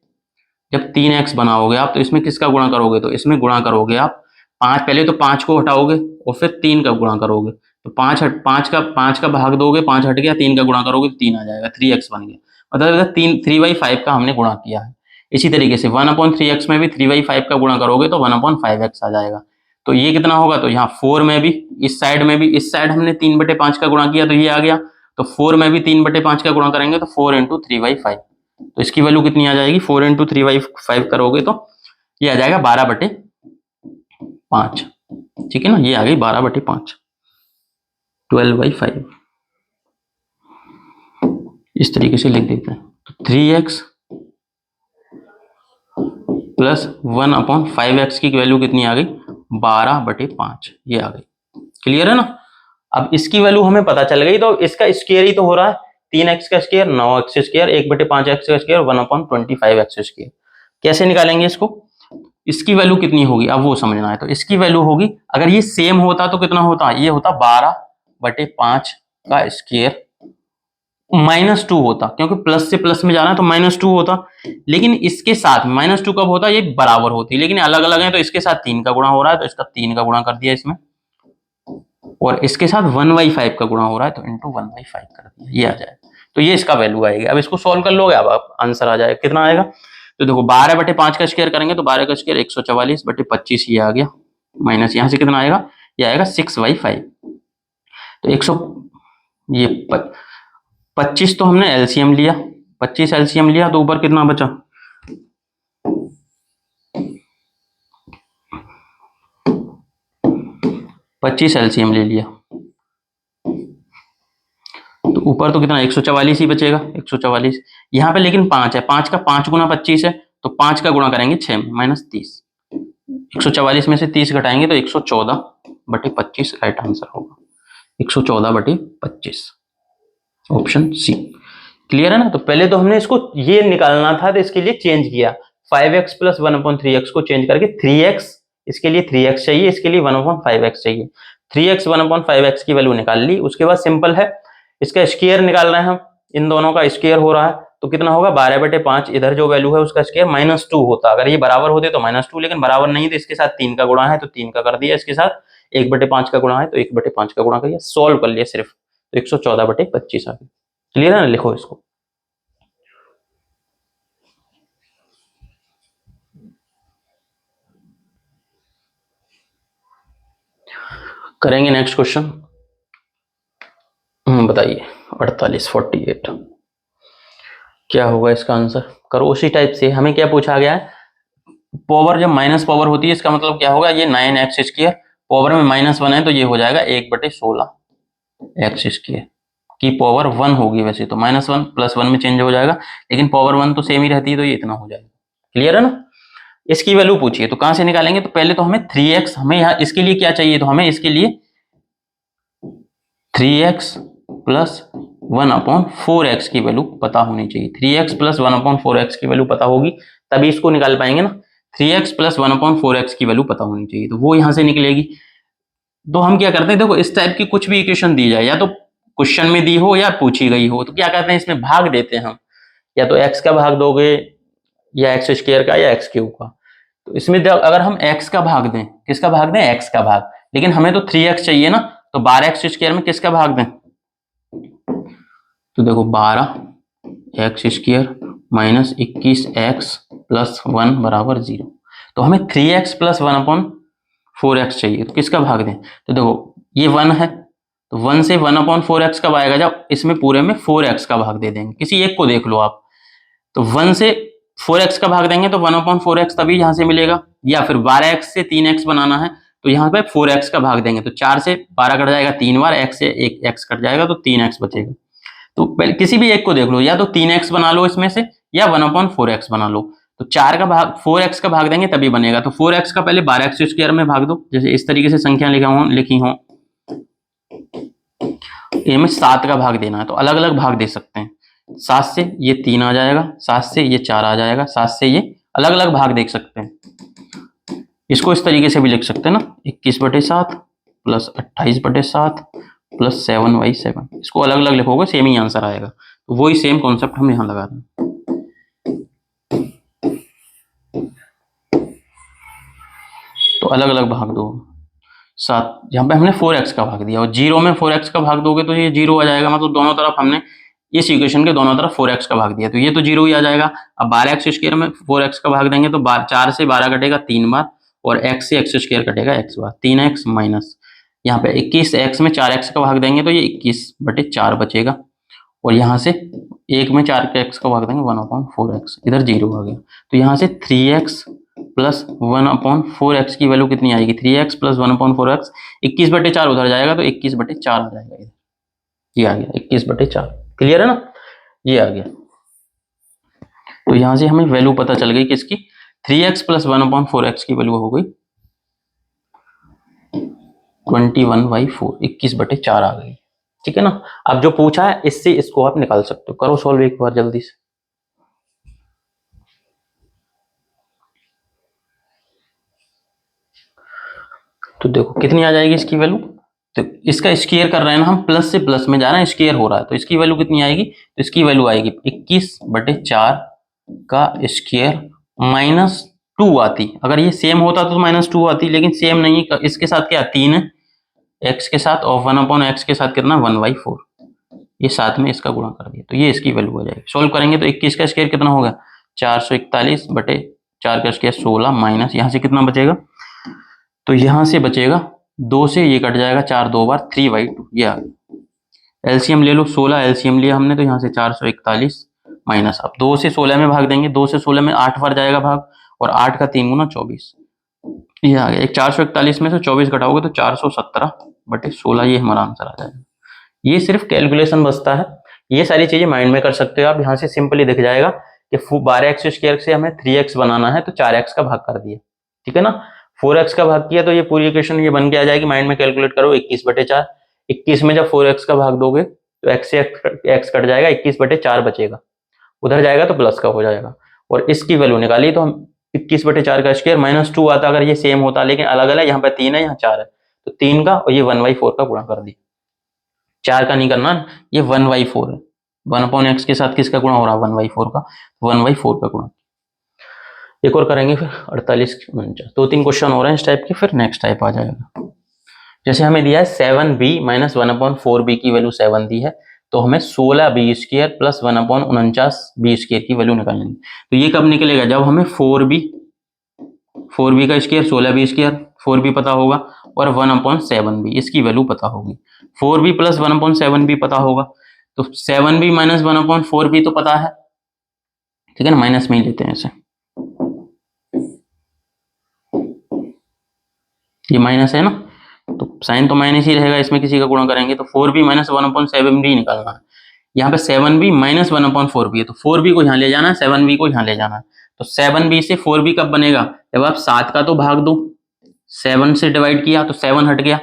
जब 3x बनाओगे आप, तो इसमें किसका गुणा करोगे, तो इसमें गुणा करोगे आप 5, पहले तो 5 को हटाओगे और फिर 3 का गुणा करोगे, तो 5 का भाग दोगे, 5 हट गया, 3 का गुणा करोगे तो 3 आ जाएगा, 3x बन गया। मतलब इधर 3/5 का हमने गुणा किया है। इसी तरीके से 1/3x में भी 3/5 का गुणा करोगे तो 1/5x आ जाएगा। तो ये कितना होगा, तो यहाँ 4 में भी, इस साइड में भी, इस साइड हमने 3/5 का गुणा किया तो ये आ गया, तो 4 में भी 3/5 का गुणा करेंगे तो 4 × 3/5, तो इसकी वैल्यू कितनी आ जाएगी, 4 × 3/5 करोगे तो ये आ जाएगा 12/5। ठीक है ना, ये आ गई 12/5, 12/5। इस तरीके से लिख देते हैं, तो 3x प्लस 1/5x की वैल्यू कितनी आ गई, 12/5, ये आ गई। क्लियर है ना। अब इसकी वैल्यू हमें पता चल गई, तो इसका स्क्वायर ही तो हो रहा है, 3x का स्क्वायर 9x स्क्वायर, 1/5x का स्क्वायर 1/25x स्क्वायर। कैसे निकालेंगे इसको, इसकी वैल्यू कितनी होगी अब वो समझना है। तो इसकी वैल्यू होगी, अगर ये सेम होता तो कितना होता, ये होता 12/5 का स्क्वायर -2 होता, क्योंकि प्लस से प्लस में जाना है तो -2 होता। लेकिन इसके साथ -2 कब होता, ये बराबर होती, लेकिन अलग अलग है, तो इसके साथ 3 का गुणा हो रहा है, तो इसका 3 का गुणा कर दिया इसमें, और इसके साथ 1/5 का गुणा हो रहा है, तो इंटू 1/5 कर दिया, ये आ जाए, तो ये इसका वैल्यू आएगी। अब इसको सॉल्व कर लोगे, अब आप आंसर आ जाएगा, कितना आएगा, तो देखो 12/5 का स्क्वायर करेंगे तो 12 का स्क्वायर 144/25, ये आ गया, माइनस यहाँ से कितना आएगा, ये आएगा 6/5। तो 100, ये 25 तो हमने एलसीएम लिया, 25 एलसीएम लिया, तो ऊपर कितना बचा, 25 एलसीएम ले लिया, तो ऊपर तो कितना 144 ही बचेगा, 144। यहाँ पे लेकिन 5 है, 5 का 5 गुना 25 है, तो 5 का गुणा करेंगे 6 में, -30, 144 में से 30 घटाएंगे तो 114/25 राइट आंसर होगा, 114/25, ऑप्शन सी। क्लियर है ना। तो पहले तो हमने इसको ये निकालना था, तो इसके लिए चेंज किया, 5x प्लस 1/3x को चेंज करके 3x, इसके लिए 3x चाहिए, इसके लिए 1/5x चाहिए। 3x 1/5x की वैल्यू निकाल ली। उसके बाद सिंपल है, इसका स्क्वायर निकाल रहे हैं हम, इन दोनों का स्क्वायर हो रहा है, तो कितना होगा 12/5, इधर जो वैल्यू है उसका स्क्वायर -2 होता, अगर ये बराबर होते तो -2, लेकिन बराबर नहीं, तो इसके साथ 3 का गुणा है तो 3 का कर दिया, इसके साथ 1/5 का गुणा है तो 1/5 का गुणा करिए, सॉल्व कर लिया सिर्फ, तो 114/25 आ गया। क्लियर है ना, लिखो इसको। करेंगे नेक्स्ट क्वेश्चन, बताइए 48 क्या होगा इसका आंसर, करो उसी टाइप से। हमें क्या पूछा गया है, पावर जब माइनस पावर होती है, इसका मतलब क्या होगा, ये 9x² पावर में -1 है, तो ये हो जाएगा 1/16x² की पावर 1 होगी, वैसे तो -1 +1 में चेंज हो जाएगा, लेकिन पावर 1 तो सेम ही रहती है, तो ये इतना हो जाएगा। क्लियर है ना। इसकी वैल्यू पूछिए तो कहां से निकालेंगे, तो पहले तो हमें 3x, हमें यहाँ इसके लिए क्या चाहिए, तो हमें इसके लिए 3x प्लस 1/4x की वैल्यू पता होनी चाहिए, 3x प्लस 1/4x की वैल्यू पता होगी, तभी इसको निकाल पाएंगे ना। 3x प्लस 1/4x की वैल्यू पता होनी चाहिए, तो वो यहां से निकलेगी। तो हम क्या करते हैं, देखो इस टाइप की कुछ भी इक्वेशन दी जाए, या तो क्वेश्चन में दी हो या पूछी गई हो, तो क्या करते हैं, इसमें भाग देते हैं हम, या तो x का भाग दोगे, या x² का, या x³ का। तो इसमें अगर हम x का भाग दें, किसका भाग दें, x का भाग, लेकिन हमें तो 3x चाहिए ना, तो 12x² में किसका भाग दें, तो देखो 12x² माइनस 21x प्लस 1 बराबर 0। तो हमें 3x प्लस 1/4x चाहिए, तो किसका भाग दें, तो देखो ये 1 है, तो 1 से 1/4x कब आएगा, जब इसमें पूरे में 4x का भाग दे देंगे, किसी एक को देख लो आप, तो 1 से 4x का भाग देंगे तो 1/4x तभी यहां से मिलेगा, या फिर 12x से 3x बनाना है, तो यहाँ पे 4x का भाग देंगे, तो 4 से 12 कट जाएगा 3 बार, x से 1x कट जाएगा, तो 3x बचेगा। तो पहले किसी भी एक को देख लो, या तो 3x बना लो इसमें से, या 1/4x बना लो। तो 4 का भाग 4x का भाग देंगे तभी बनेगा, तो 4x का पहले 12x² में भाग दो, जैसे इस तरीके से संख्या लिखी हो, ए में 7 का भाग देना है तो अलग अलग भाग दे सकते हैं। 7 से ये 3 आ जाएगा, 7 से ये 4 आ जाएगा, 7 से ये अलग अलग भाग देख सकते हैं। इसको इस तरीके से भी लिख सकते हैं ना, 21/7 प्लस 28/7 प्लस 7/7। इसको अलग अलग लिखोगे सेम ही आंसर आएगा। तो वही सेम कॉन्सेप्ट हम यहाँ लगा रहे हैं। तो अलग अलग भाग दो। 7 यहाँ पे हमने 4x का भाग दिया और 0 में 4x का भाग दोगे तो ये 0 आ जाएगा, मतलब दोनों तरफ हमने इस इक्वेशन के दोनों तरफ 4x का भाग दिया तो ये तो 0 ही आ जाएगा। अब 12x² में 4x का भाग देंगे तो 4 से 12 कटेगा 3 बार और x से x² कटेगा x बार, 3x माइनस यहाँ पे 21x में 4x का भाग देंगे तो ये 21/4 बचेगा और यहाँ से 1 में 4 के x का भाग देंगे 1/4x, इधर 0 आ गया। तो यहाँ से 3x प्लस 1/4x की वैल्यू कितनी आएगी, 3x प्लस 1/4x, 21/4 उधर जाएगा तो 21/4 आ जाएगा इधर, ये आ गया 21/4। क्लियर है ना, ये आ गया। तो यहाँ से हमें वैल्यू पता चल गई किसकी, 3x प्लस 1/4x की वैल्यू हो गई 21/4, 21/4 आ गई। ठीक है ना। अब जो पूछा है इससे इसको आप निकाल सकते हो, करो सॉल्व एक बार जल्दी से। तो देखो कितनी आ जाएगी इसकी वैल्यू, तो इसका स्क्वायर कर रहे हैं ना हम, प्लस से प्लस में जा रहे हैं, स्क्वायर हो रहा है तो इसकी वैल्यू कितनी आएगी, तो इसकी वैल्यू आएगी 21/4 का स्क्वायर -2 आती। अगर ये सेम होता तो -2 आती, लेकिन सेम नहीं, इसके साथ क्या 3 है x के साथ और 1/x के साथ कितना 1/4, ये साथ में इसका गुणा कर दिया तो ये इसकी वैल्यू आ जाएगी। सोल्व करेंगे तो 21 का स्क्वायर कितना होगा 441/4 का स्क्वायर 16 माइनस यहाँ से कितना बचेगा, तो यहाँ से बचेगा 2 से ये कट जाएगा 4 2 बार 3/2, ये आ गया। एलसीएम ले लो, 16 एलसीएम लिया हमने तो यहाँ से 441 माइनस, अब 2 से 16 में भाग देंगे, 2 से 16 में 8 बार जाएगा भाग और 8 का 3 गुना 24, ये आ गया। एक 441 में से 24 घटाओगे तो 417/16, ये हमारा आंसर आ जाएगा। ये सिर्फ कैलकुलेशन बचता है, ये सारी चीजें माइंड में कर सकते हो आप। यहाँ से सिंपली दिख जाएगा कि 12x² से हमें 3x बनाना है तो 4x का भाग कर दिया, ठीक है ना। 4x का भाग किया तो ये पूरी इक्वेशन ये बन के आ जाएगी। माइंड में कैलकुलेट करो 21/4, 21 में जब 4x का भाग दोगे तो x से x कट जाएगा, 21/4 बचेगा, उधर जाएगा तो प्लस का हो जाएगा। और इसकी वैल्यू निकाली तो हम 21/4 का स्क्वायर -2 आता अगर ये सेम होता, लेकिन अलग अलग, यहाँ पे 3 है यहाँ 4 है तो 3 का और ये 1/4 का गुणा कर दिया, 4 का नहीं करना, ये 1/4 है। 1/x के साथ किसका गुणा हो रहा है 1/4 का, 1/4 का गुणा। एक और करेंगे फिर 48 49, 2-3 क्वेश्चन हो रहे हैं इस टाइप के, फिर नेक्स्ट टाइप आ जाएगा। जैसे हमें दिया है 7b माइनस 1/4b की वैल्यू 7 दी है तो हमें 16b² प्लस 1/49b² की वैल्यू निकालनी है। तो ये कब निकलेगा, जब हमें 4b का स्क्वायर 16b², 4b पता होगा और 1/7b इसकी वैल्यू पता होगी। 4b प्लस 1/7b पता होगा तो 7b माइनस 1/4b तो पता है, ठीक है ना, माइनस में ही लेते हैं इसे, ये माइनस है ना तो साइन तो माइनस ही रहेगा, इसमें किसी का गुणा करेंगे तो 4b माइनस 1/7b निकालना है। यहाँ पे 7b माइनस 1/4b है तो 4b को यहाँ ले जाना है, 7b को यहाँ ले जाना है। तो 7b से 4b कब बनेगा, जब आप 7 का तो भाग दो, 7 से डिवाइड किया तो 7 हट गया,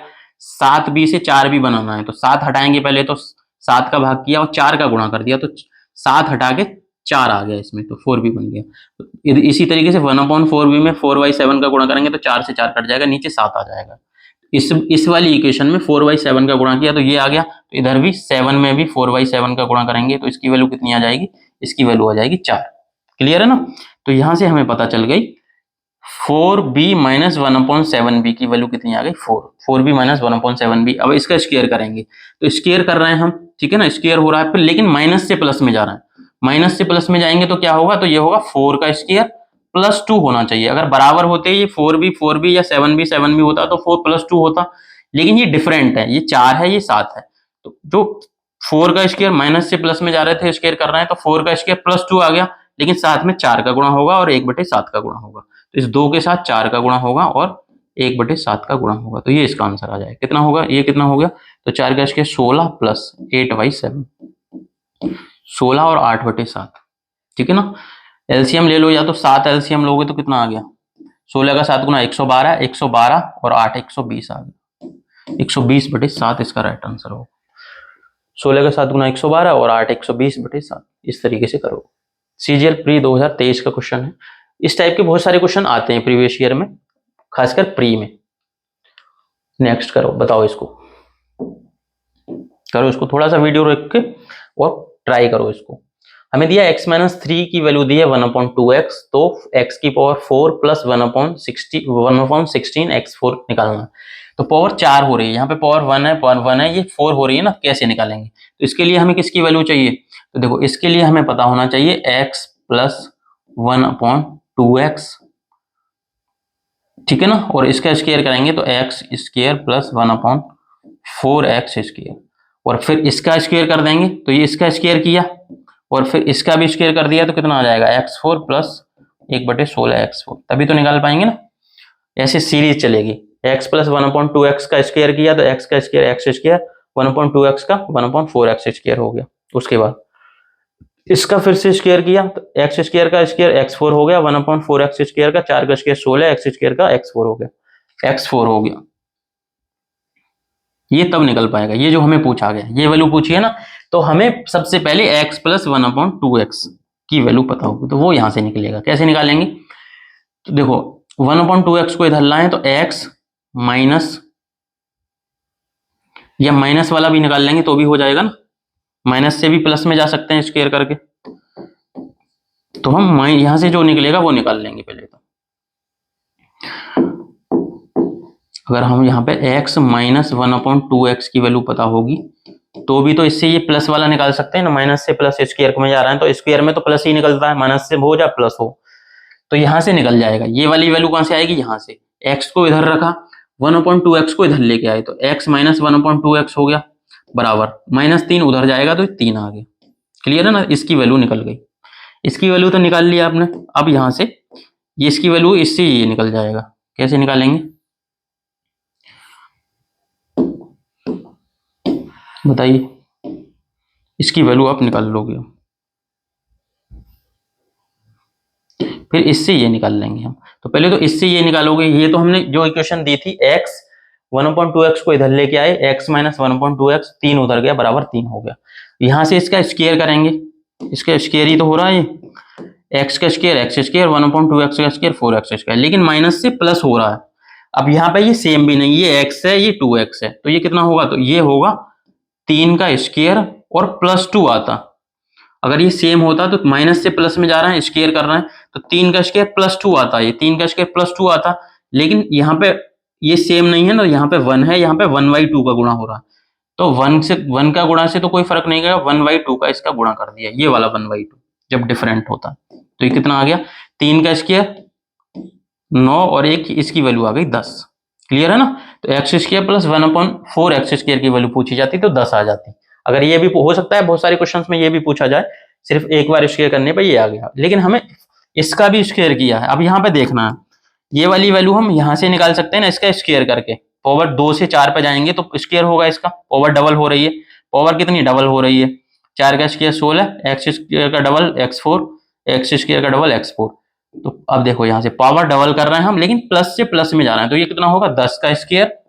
7b से 4b बनाना है तो 7 हटाएंगे पहले, तो 7 का भाग किया और 4 का गुणा कर दिया तो 7 हटा के 4 आ गया इसमें तो 4b बन गया। तो इसी तरीके से 1/4b में 4/7 का गुणा करेंगे तो 4 से 4 कट जाएगा, नीचे 7 आ जाएगा। इस वाली इक्वेशन में 4/7 का गुणा किया तो ये आ गया, तो इधर भी 7 में भी 4/7 का गुणा करेंगे तो इसकी वैल्यू कितनी आ जाएगी, इसकी वैल्यू आ जाएगी 4। क्लियर है ना। तो यहां से हमें पता चल गई 4b माइनस 1/7b की वैल्यू कितनी आ गई 4b माइनस 1/7b। अब इसका स्क्वायर करेंगे तो स्क्वायर कर रहे हैं हम, ठीक है ना, स्क्वायर हो रहा है फिर, लेकिन माइनस से प्लस में जा रहा है, माइनस से प्लस में जाएंगे तो क्या होगा, तो ये होगा 4 का स्क्वायर प्लस 2 होना चाहिए। अगर बराबर होते ये 4b या 7b होता तो 4 + 2 होता, लेकिन ये डिफरेंट है, ये 4 है ये 7 है। तो जो 4 का स्क्वायर माइनस से प्लस में जा रहे थे स्क्वायर कर रहे हैं तो 4 का स्क्वायर प्लस 2 आ गया, लेकिन साथ में 4 का गुणा होगा और 1/7 का गुणा होगा, तो इस 2 के साथ 4 का गुणा होगा और 1/7 का गुणा होगा, तो ये इसका आंसर आ जाएगा। कितना होगा, ये कितना हो गया, तो 4 का स्क्वायर 16 प्लस 8/7, 16 और 8/7, ठीक है ना। एलसीएम ले लो, या तो 7 एलसीएम लोगे तो कितना आ गया, 16 का 7 गुना 112, 112 और 8 120 आ गया, 120/7 इसका राइट आंसर होगा। 16 का 7 गुना 112 और 8 120/7, इस तरीके से करो। सीजीएल प्री 2023 का क्वेश्चन है। इस टाइप के बहुत सारे क्वेश्चन आते हैं प्रीवियस ईयर में, खासकर प्री में। नेक्स्ट करो, बताओ इसको, करो इसको, थोड़ा सा वीडियो रख के और ट्राई करो इसको। हमें दिया x-3 की वैल्यू दी है 1/2x, तो x की पावर 4 प्लस 1/16 x4 निकालना। तो पावर 4 हो रही है, यहाँ पे पावर 1 है, ये 4 हो रही है ना, कैसे निकालेंगे? तो इसके लिए हमें किसकी वैल्यू चाहिए? तो देखो, इसके लिए हमें पता होना चाहिए x प्लस 1/2x, ठीक है ना, और इसका स्क्वायर करेंगे तो x square plus 1/4x square, और फिर इसका स्क्वायर कर देंगे तो ये इसका स्क्वायर किया, और फिर इसका भी स्क्वायर कर दिया तो कितना आ जाएगा? x4 प्लस 1/16x4, तभी तो निकाल पाएंगे ना। ऐसे सीरीज चलेगी, x प्लस 1/2x का स्क्वायर किया तो x का स्क्वायर x स्क्वायर, 1/2x का 1/4x स्क्वायर हो गया। उसके बाद इसका फिर से स्क्वायर किया तो एक्स स्क्वायर का स्क्वायर x4 हो गया, 1/4x स्क्वायर का 4 का स्क्वायर 16, x स्क्वायर का x4 हो गया, x4 हो गया। ये तब निकल पाएगा, ये जो हमें पूछा गया, ये वैल्यू पूछी है ना, तो हमें सबसे पहले x प्लस 1/2x की वैल्यू पता होगी, तो वो यहां से निकलेगा। कैसे निकालेंगे? तो देखो, 1/2x को इधर लाएं तो x माइनस, या माइनस वाला भी निकाल लेंगे तो भी हो जाएगा ना, माइनस से भी प्लस में जा सकते हैं स्क्वायर करके। तो हम यहां से जो निकलेगा वो निकाल लेंगे पहले। तो अगर हम यहाँ पे x माइनस 1/2x की वैल्यू पता होगी तो भी तो इससे ये प्लस वाला निकाल सकते हैं ना, माइनस से प्लस स्क्वायर में जा रहा है तो स्क्वायर में तो प्लस ही निकलता है, माइनस से हो या प्लस हो, तो यहां से निकल जाएगा। ये वाली वैल्यू कहां से आएगी? यहाँ से। x को इधर रखा, 1/2x को इधर लेके आए तो x माइनस 1/2x हो गया, बराबर -3 उधर जाएगा तो 3 आ गया। क्लियर है ना, इसकी वैल्यू निकल गई। इसकी वैल्यू तो निकाल लिया आपने। अब यहां से ये इसकी वैल्यू इससे ये निकल जाएगा। कैसे निकालेंगे बताइए? इसकी वैल्यू आप निकाल लोगे, फिर इससे ये निकाल लेंगे हम। तो पहले तो इससे ये निकालोगे, ये तो हमने जो इक्वेशन दी थी, x 1/2x को इधर लेके आए, x माइनस 1/2x, 3 उधर गया, बराबर 3 हो गया। यहां से इसका स्क्वायर करेंगे, इसका स्क्वायर ही तो हो रहा है, ये x का स्क्वायर x स्क्वायर, 1/2x का स्क्वायर 4x स्क्वायर, लेकिन माइनस से प्लस हो रहा है। अब यहाँ पे ये सेम भी नहीं, ये x है ये 2x है, तो ये कितना होगा? तो ये होगा 3 का स्क्वायर और प्लस 2 आता। अगर ये सेम होता तो माइनस से प्लस में जा रहा है, स्क्वायर कर रहा है, तो 3 का स्क्वायर प्लस 2 आता, ये 3 का स्क्वायर प्लस 2 आता। लेकिन यहाँ पे ये सेम नहीं है ना, यहाँ पे 1 है, यहाँ पे 1/2 का गुणा हो रहा है, तो 1 का गुणा से तो कोई फर्क नहीं गया, 1/2 का इसका गुणा कर दिया, ये वाला 1/2 जब डिफरेंट होता। तो ये कितना आ गया? 3 का स्क्वायर 9 और एक इसकी वैल्यू आ गई 10। क्लियर है ना? तो X square plus 1/4x square की वैल्यू पूछी जाती तो 10 आ जाती। अगर ये भी हो सकता है बहुत सारे क्वेश्चंस में ये भी पूछा जाए, सिर्फ एक बार स्क्वायर करने पे ये आ गया, लेकिन हमें इसका भी स्क्वायर किया है। अब यहाँ पे देखना है, ये वाली वैल्यू हम यहाँ से निकाल सकते हैं ना, इसका स्क्वायर करके। पावर 2 से 4 पे जाएंगे तो स्क्वायर होगा इसका, पावर डबल हो रही है। पावर कितनी डबल हो रही है? 4 का स्क्वायर 16, एक्स स्क्वायर का डबल x4, एक्स स्क्वायर का डबल x4। तो अब देखो, यहाँ से पावर डबल कर रहे हैं हम, लेकिन प्लस से प्लस में जा रहे हैं, तो ये कितना होगा? 10 का स्क्वायर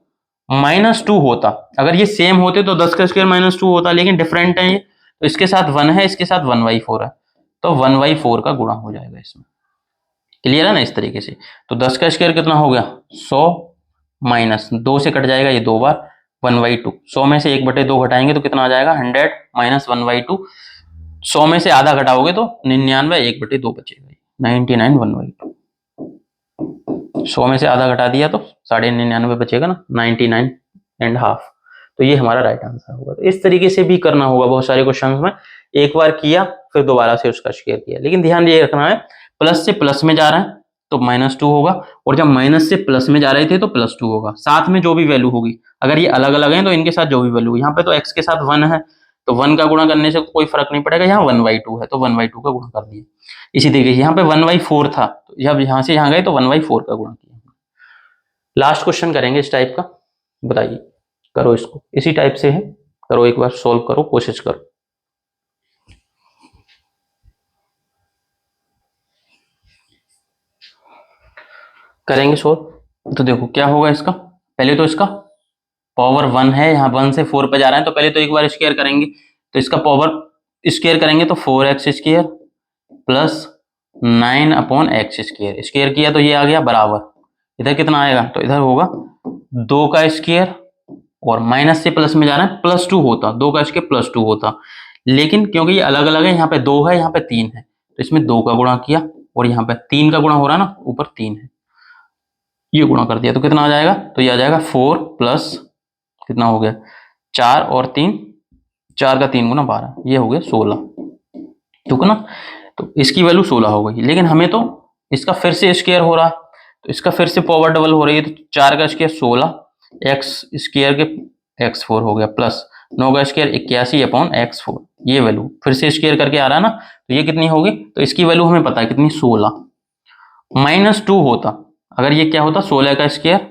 -2 होता। अगर ये सेम होते तो 10 का स्क्वायर -2 होता, लेकिन डिफरेंट है ये, तो इसके साथ 1 है, इसके साथ 1/4 है, तो 1/4 का गुणा हो जाएगा इसमें। क्लियर है ना? इस तरीके से। तो 10 का स्क्वायर कितना हो गया? 100, माइनस 2 से कट जाएगा ये 2 बार, 1/2। 100 में से 1/2 घटाएंगे तो कितना आ जाएगा? 100 माइनस 1/2। 100 में से आधा घटाओगे तो 99, 1/2 बचेगा, 99 1/2। 100 में से आधा घटा दिया तो 99.5 बचेगा ना, 99.5। तो ये हमारा राइट आंसर होगा। तो इस तरीके से भी करना होगा बहुत सारे क्वेश्चंस में, एक बार किया फिर दोबारा से उसका स्क्वायर किया, लेकिन ध्यान ये रखना है, प्लस से प्लस में जा रहा है तो -2 होगा, और जब माइनस से प्लस में जा रहे थे तो +2 होगा। साथ में जो भी वैल्यू होगी, अगर ये अलग अलग है तो इनके साथ जो भी वैल्यू, यहाँ पे तो x के साथ 1 है तो 1 का गुणा करने से कोई फर्क नहीं पड़ेगा, यहाँ 1/2 है तो 1/2 का गुणा कर दिया। इसी तरीके से यहाँ पे 1/4 था, तो जब यहाँ से यहाँ गए तो 1/4 का गुणा किया। लास्ट क्वेश्चन करेंगे इस टाइप का, बताइए, करो इसको, इसी टाइप से है, करो एक बार, सोल्व करो, कोशिश करो। करेंगे सोल्व, तो देखो क्या होगा इसका। पहले तो इसका पावर 1 है, यहाँ 1 से 4 पे जा रहा है, तो पहले तो एक बार स्क्वायर करेंगे, तो इसका पावर स्क्वायर करेंगे तो 4x square plus 9 upon X square, square किया तो ये आ गया बराबर, इधर कितना आएगा, तो इधर होगा 2 का स्क्वायर, और माइनस से प्लस में जा रहा है, +2 होता, 2 का स्क्वायर +2 होता, लेकिन क्योंकि ये अलग अलग है, यहाँ पे 2 है, यहाँ पे 3 है, तो इसमें 2 का गुणा किया, और यहाँ पे 3 का गुणा हो रहा है ना, ऊपर 3 है, ये गुणा कर दिया तो कितना आ जाएगा, तो ये आ जाएगा 4 प्लस कितना हो गया 4 और 3, 4 का 3 गुना 12, ये हो गया 16, ठीक है ना। तो इसकी वैल्यू 16 हो गई, लेकिन हमें तो इसका फिर से स्क्वायर हो रहा है, तो इसका फिर से पावर डबल हो रही है, तो 4 का स्क्वायर 16, एक्स स्क्वायर के x4 हो गया, प्लस 9 का स्क्वायर 81 अपॉन x4, ये वैल्यू फिर से स्क्वायर करके आ रहा है ना, तो ये कितनी होगी, तो इसकी वैल्यू हमें पता है कितनी, 16, -2 होता अगर ये क्या होता 16 का स्क्वायर,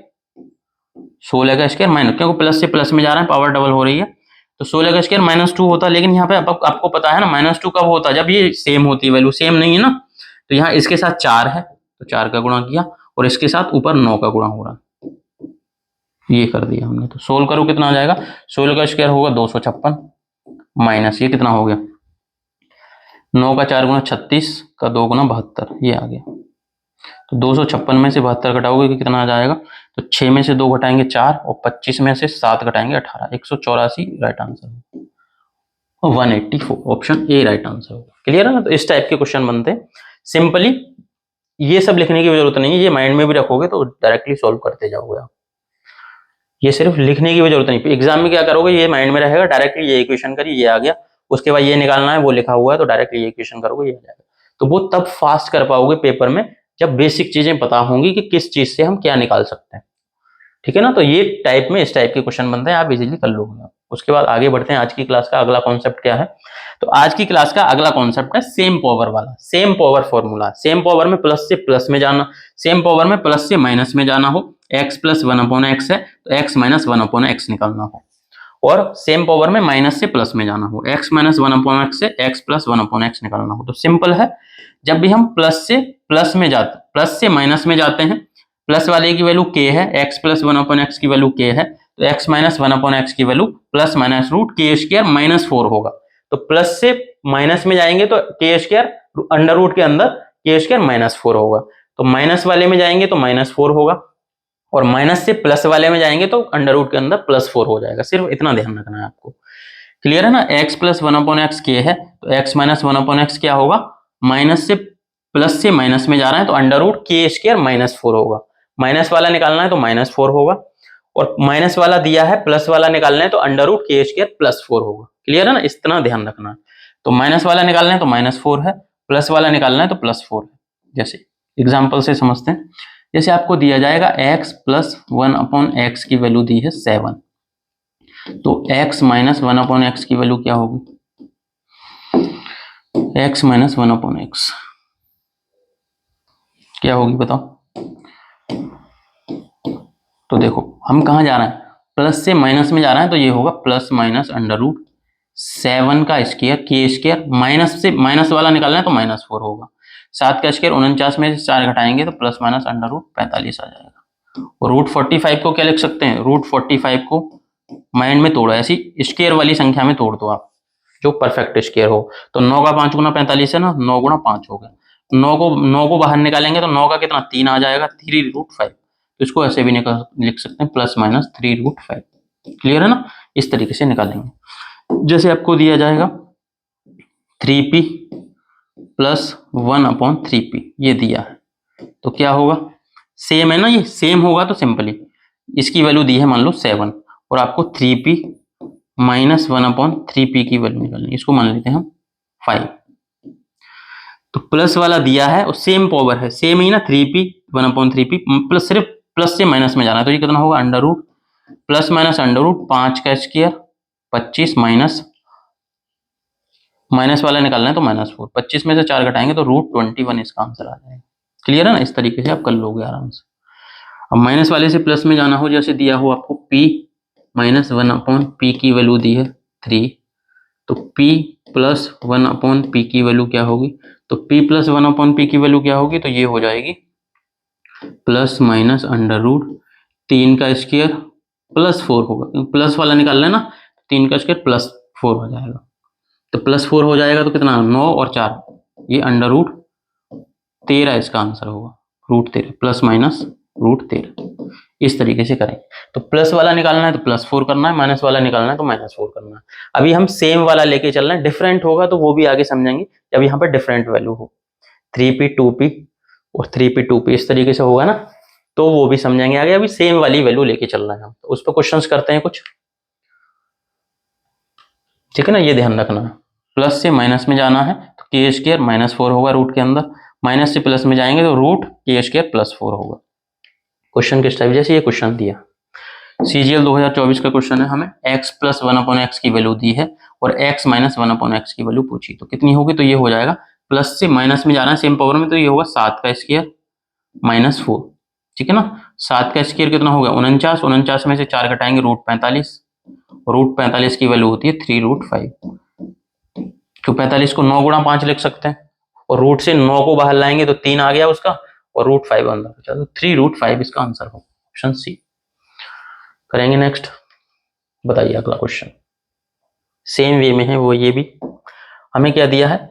16 का स्क्वायर माइनस, क्योंकि प्लस से प्लस में जा रहा है, पावर डबल हो रही है, तो 16 का स्क्वायर -2 होता, लेकिन यहाँ पे आपको पता है ना -2 कब होता, जब ये सेम होती है, वैल्यू सेम नहीं है ना, तो यहाँ इसके साथ 4 है, तो 4 का गुणा किया, और इसके साथ ऊपर 9 का गुणा हो रहा है, ये कर दिया हमने, तो सोल्व करो कितना आ जाएगा, 16 का स्क्वायर होगा 256, माइनस ये कितना हो गया 9 का 4 गुना 36 का 2 गुना 72, ये आ गया, तो 256 में से 72 घटाओगे कि कितना आ जाएगा, तो 6 में से 2 घटाएंगे 4, और 25 में से 7 घटाएंगे 18, 184 right answer, 184 option A right answer होगा। क्लियर है ना। तो इस टाइप के क्वेश्चन बनते हैं सिंपली, ये सब लिखने की जरूरत नहीं है, ये माइंड में भी रखोगे तो डायरेक्टली सॉल्व करते जाओगे आप, ये सिर्फ लिखने की भी जरूरत नहीं, एग्जाम में क्या करोगे ये माइंड में रहेगा, डायरेक्टली ये इक्वेशन करिए, ये आ गया, उसके बाद ये निकालना है, वो लिखा हुआ है, तो डायरेक्टली ये इक्वेशन करोगे ये आ जाएगा, तो वो तब फास्ट कर पाओगे पेपर में जब बेसिक चीजें पता होंगी कि किस चीज से हम क्या निकाल सकते हैं, ठीक है ना। तो ये टाइप में इस टाइप के क्वेश्चन बनते हैं, आप इजीली कर लोगे। उसके बाद आगे बढ़ते हैं, आज की क्लास का अगला कॉन्सेप्ट क्या है, तो आज की क्लास का अगला कॉन्सेप्ट है सेम पावर वाला, same power formula, same power में प्लस से प्लस में जाना, सेम पावर में प्लस से माइनस में जाना हो, x + 1/x है तो x - 1/x निकालना हो, और सेम पावर में माइनस से प्लस में जाना हो, x - 1/x से x + 1/x निकालना हो। तो सिंपल है, जब भी हम प्लस से माइनस में जाते हैं, प्लस वाले की वैल्यू k है, x + 1/x की वैल्यू k है, तो x - 1/x की वैल्यू ±√k² -4 होगा। तो प्लस से माइनस में जाएंगे तो k² अंडर रूट के अंदर k² -4 होगा, तो माइनस वाले में जाएंगे तो -4 होगा, और माइनस से प्लस वाले में जाएंगे तो अंडर रूट के अंदर +4 हो जाएगा। सिर्फ इतना ध्यान रखना है आपको, क्लियर है ना। x + 1/x k है, तो x - 1/x क्या होगा, माइनस से प्लस से माइनस में जा रहा है तो अंडर रूट k² -4 होगा, माइनस वाला निकालना है तो -4 होगा, और माइनस वाला दिया है प्लस वाला निकालना है तो अंडर रूट k² +4 होगा, क्लियर है ना, इतना ध्यान रखना है। तो माइनस वाला निकालना है तो -4 है, प्लस वाला निकालना है तो +4 है। जैसे एग्जाम्पल से समझते हैं, जैसे आपको दिया जाएगा x + 1/x की वैल्यू दी है 7, तो x - 1/x की वैल्यू क्या होगी, x - 1/x क्या होगी बताओ। तो देखो हम कहाँ जा रहे हैं, प्लस से माइनस में जा रहे हैं, तो ये होगा +√7 का स्क्वायर k², माइनस से माइनस वाला निकालना है तो -4 होगा, 7 का स्क्वायर 49 में से 4 घटाएंगे तो ±√45 आ जाएगा। और √45 को क्या लिख सकते हैं, √45 को माइंड में तोड़ो, ऐसी स्क्वायर वाली संख्या में तोड़ दो आप, जो परफेक्ट स्क्वायर हो। तो 9 का 5 गुना 45 है ना, 9 गुना 5 हो गया, 9 को बाहर निकालेंगे तो 9 का कितना 3 आ जाएगा, 3√5, तो इसको ऐसे भी लिख सकते हैं ±3√5, क्लियर है ना। इस तरीके से निकालेंगे। जैसे आपको दिया जाएगा 3p + 1/3p, ये दिया है, तो क्या होगा, सेम है ना, ये सेम होगा तो सिंपली इसकी वैल्यू दी है मान लो 7, और आपको 3p - 1/3p की वैल्यू निकालनी, इसको मान लेते हैं हम 5। तो प्लस वाला दिया है और सेम पावर है, सेम ही ना, 3p 1/3p, प्लस सिर्फ प्लस से माइनस में जाना है, तो ये कितना होगा, under root plus minus under root 5 का स्क्वायर 25 माइनस वाला निकालना है तो -4, 25 में से 4 घटाएंगे तो √21 इसका आंसर आ जाएगा, क्लियर है ना। इस तरीके से आप कर लोगे आराम से। अब माइनस वाले से प्लस में जाना हो, जैसे दिया हो आपको p - 1/p की वैल्यू दी है 3, तो p + 1/p की वैल्यू क्या होगी, तो p + 1/p की वैल्यू क्या होगी, तो ये हो जाएगी ±√3 का स्क्वायर +4 होगा, क्योंकि प्लस वाला निकालना है ना, 3 का स्क्वायर +4 हो जाएगा। तो +4 हो जाएगा तो कितना, 9 और 4, ये √13 इसका आंसर होगा, √13 प्लस माइनस √13। इस तरीके से करें। तो प्लस वाला निकालना है तो +4 करना है, माइनस वाला निकालना है तो -4 करना है। अभी हम सेम वाला लेके चल रहे हैं, डिफरेंट होगा तो वो भी आगे समझेंगे। जब यहाँ पर डिफरेंट वैल्यू हो, 3p 2p और 3p 2p इस तरीके से होगा ना, तो वो भी समझेंगे आगे। अभी सेम वाली वैल्यू लेके चल रहे हैं हम, तो उस पर क्वेश्चंस करते हैं कुछ, ठीक है ना। ये ध्यान रखना है, प्लस से माइनस में जाना है तो k² -4 होगा रूट के अंदर, माइनस से प्लस में जाएंगे तो √k² +4 होगा। क्वेश्चन किस टाइप, जैसे ये क्वेश्चन दिया CGL 2024 का क्वेश्चन है, हमें x + 1/x की वैल्यू दी है और x - 1/x की वैल्यू पूछी, तो कितनी होगी, तो ये हो जाएगा प्लस से माइनस में जाना है सेम पावर में, तो ये होगा 7 का स्क्वायर -4, ठीक है ना। 7 का स्क्वायर कितना होगा, 49, 49 में से 4 घटाएंगे √45, √45 की वैल्यू होती है 3√5, तो 45 को 9 गुणा 5 लिख सकते हैं, और रूट से 9 को बाहर लाएंगे तो 3 आ गया उसका, और √5 अंदर बचा, तो 3√5 इसका आंसर होगा, ऑप्शन सी। करेंगे नेक्स्ट, बताइए अगला क्वेश्चन सेम वे में है वो, ये भी हमें क्या दिया है,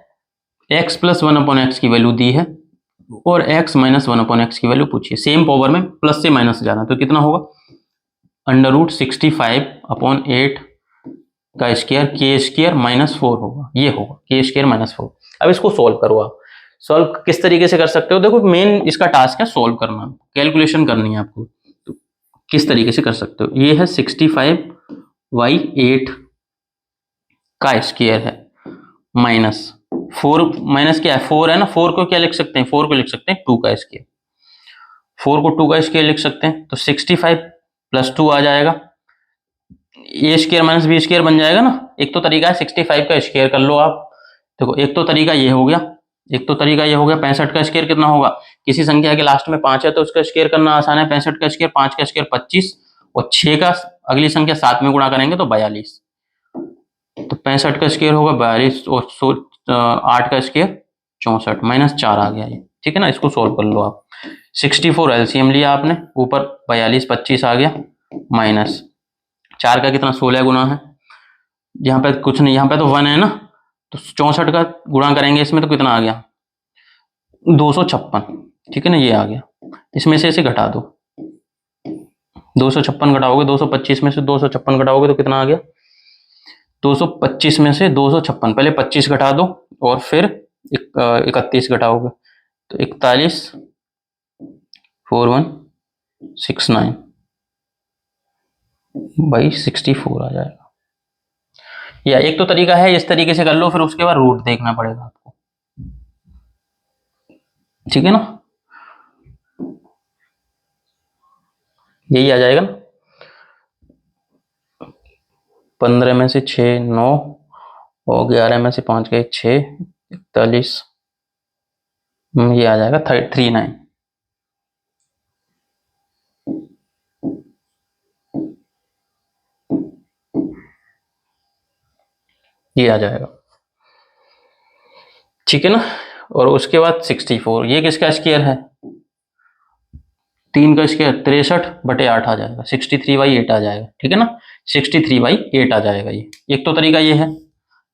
x + 1/x की वैल्यू दी है और x - 1/x की वैल्यू पूछी है, सेम पावर में प्लस से माइनस जाना, तो कितना होगा, √65/8 का स्क्वायर k² -4 होगा, ये होगा k² -4। अब इसको सोल्व करो आप। सोल्व किस तरीके से कर सकते हो, देखो मेन इसका टास्क है सोल्व करना, कैलकुलेशन करनी है आपको, तो किस तरीके से कर सकते हो, ये है 65/8 का स्क्वायर है -4, माइनस क्या है 4 है ना, 4 को क्या लिख सकते हैं, 4 को लिख सकते हैं 2 का स्क्वायर, 4 को 2 का स्क्वायर लिख सकते हैं, तो 65 + 2 आ जाएगा, a² - b² बन जाएगा ना। एक तो तरीका है 65 का स्क्वायर कर लो आप, देखो एक तो तरीका ये हो गया, एक तो तरीका ये हो गया, 65 का स्क्वायर कितना होगा, किसी संख्या के लास्ट में 5 है तो उसका स्क्वायर करना आसान है, 65 का स्क्वायर, 5 का स्क्वायर 25, और 6 का अगली संख्या 7 में गुणा करेंगे तो 42, तो 65 का स्क्वायर होगा 42, और 8 का स्क्वायर 64, -4 आ गया ये, ठीक है ना। इसको सोल्व कर लो आप, 64 एलसीएम लिया आपने, ऊपर 42 25 आ गया, माइनस 4 का कितना 16 गुना है, यहाँ पे कुछ नहीं, यहाँ पे तो 1 है ना, तो 64 का गुणा करेंगे इसमें तो कितना आ गया 256, ठीक है ना, ये आ गया। इसमें से इसे घटा दो, 256 घटाओगे, 225 में से 256 घटाओगे तो कितना आ गया, 225 में से 256, पहले 25 घटा दो और फिर 31 घटाओगे तो 41 4169/64 आ जाएगा। या एक तो तरीका है इस तरीके से कर लो, फिर उसके बाद रूट देखना पड़ेगा आपको, ठीक है ना, यही आ जाएगा ना, 15 में से 6 9 और 11 में से 5 गए 6, 41, ये आ जाएगा 39, ये आ जाएगा, ठीक है ना। और उसके बाद 64, ये किसका स्क्वायर है, 3 का स्क्वायर 63/8 आ जाएगा, 63/8 आ जाएगा, ठीक है ना, 63/8 आ जाएगा ये। एक तो तरीका ये है,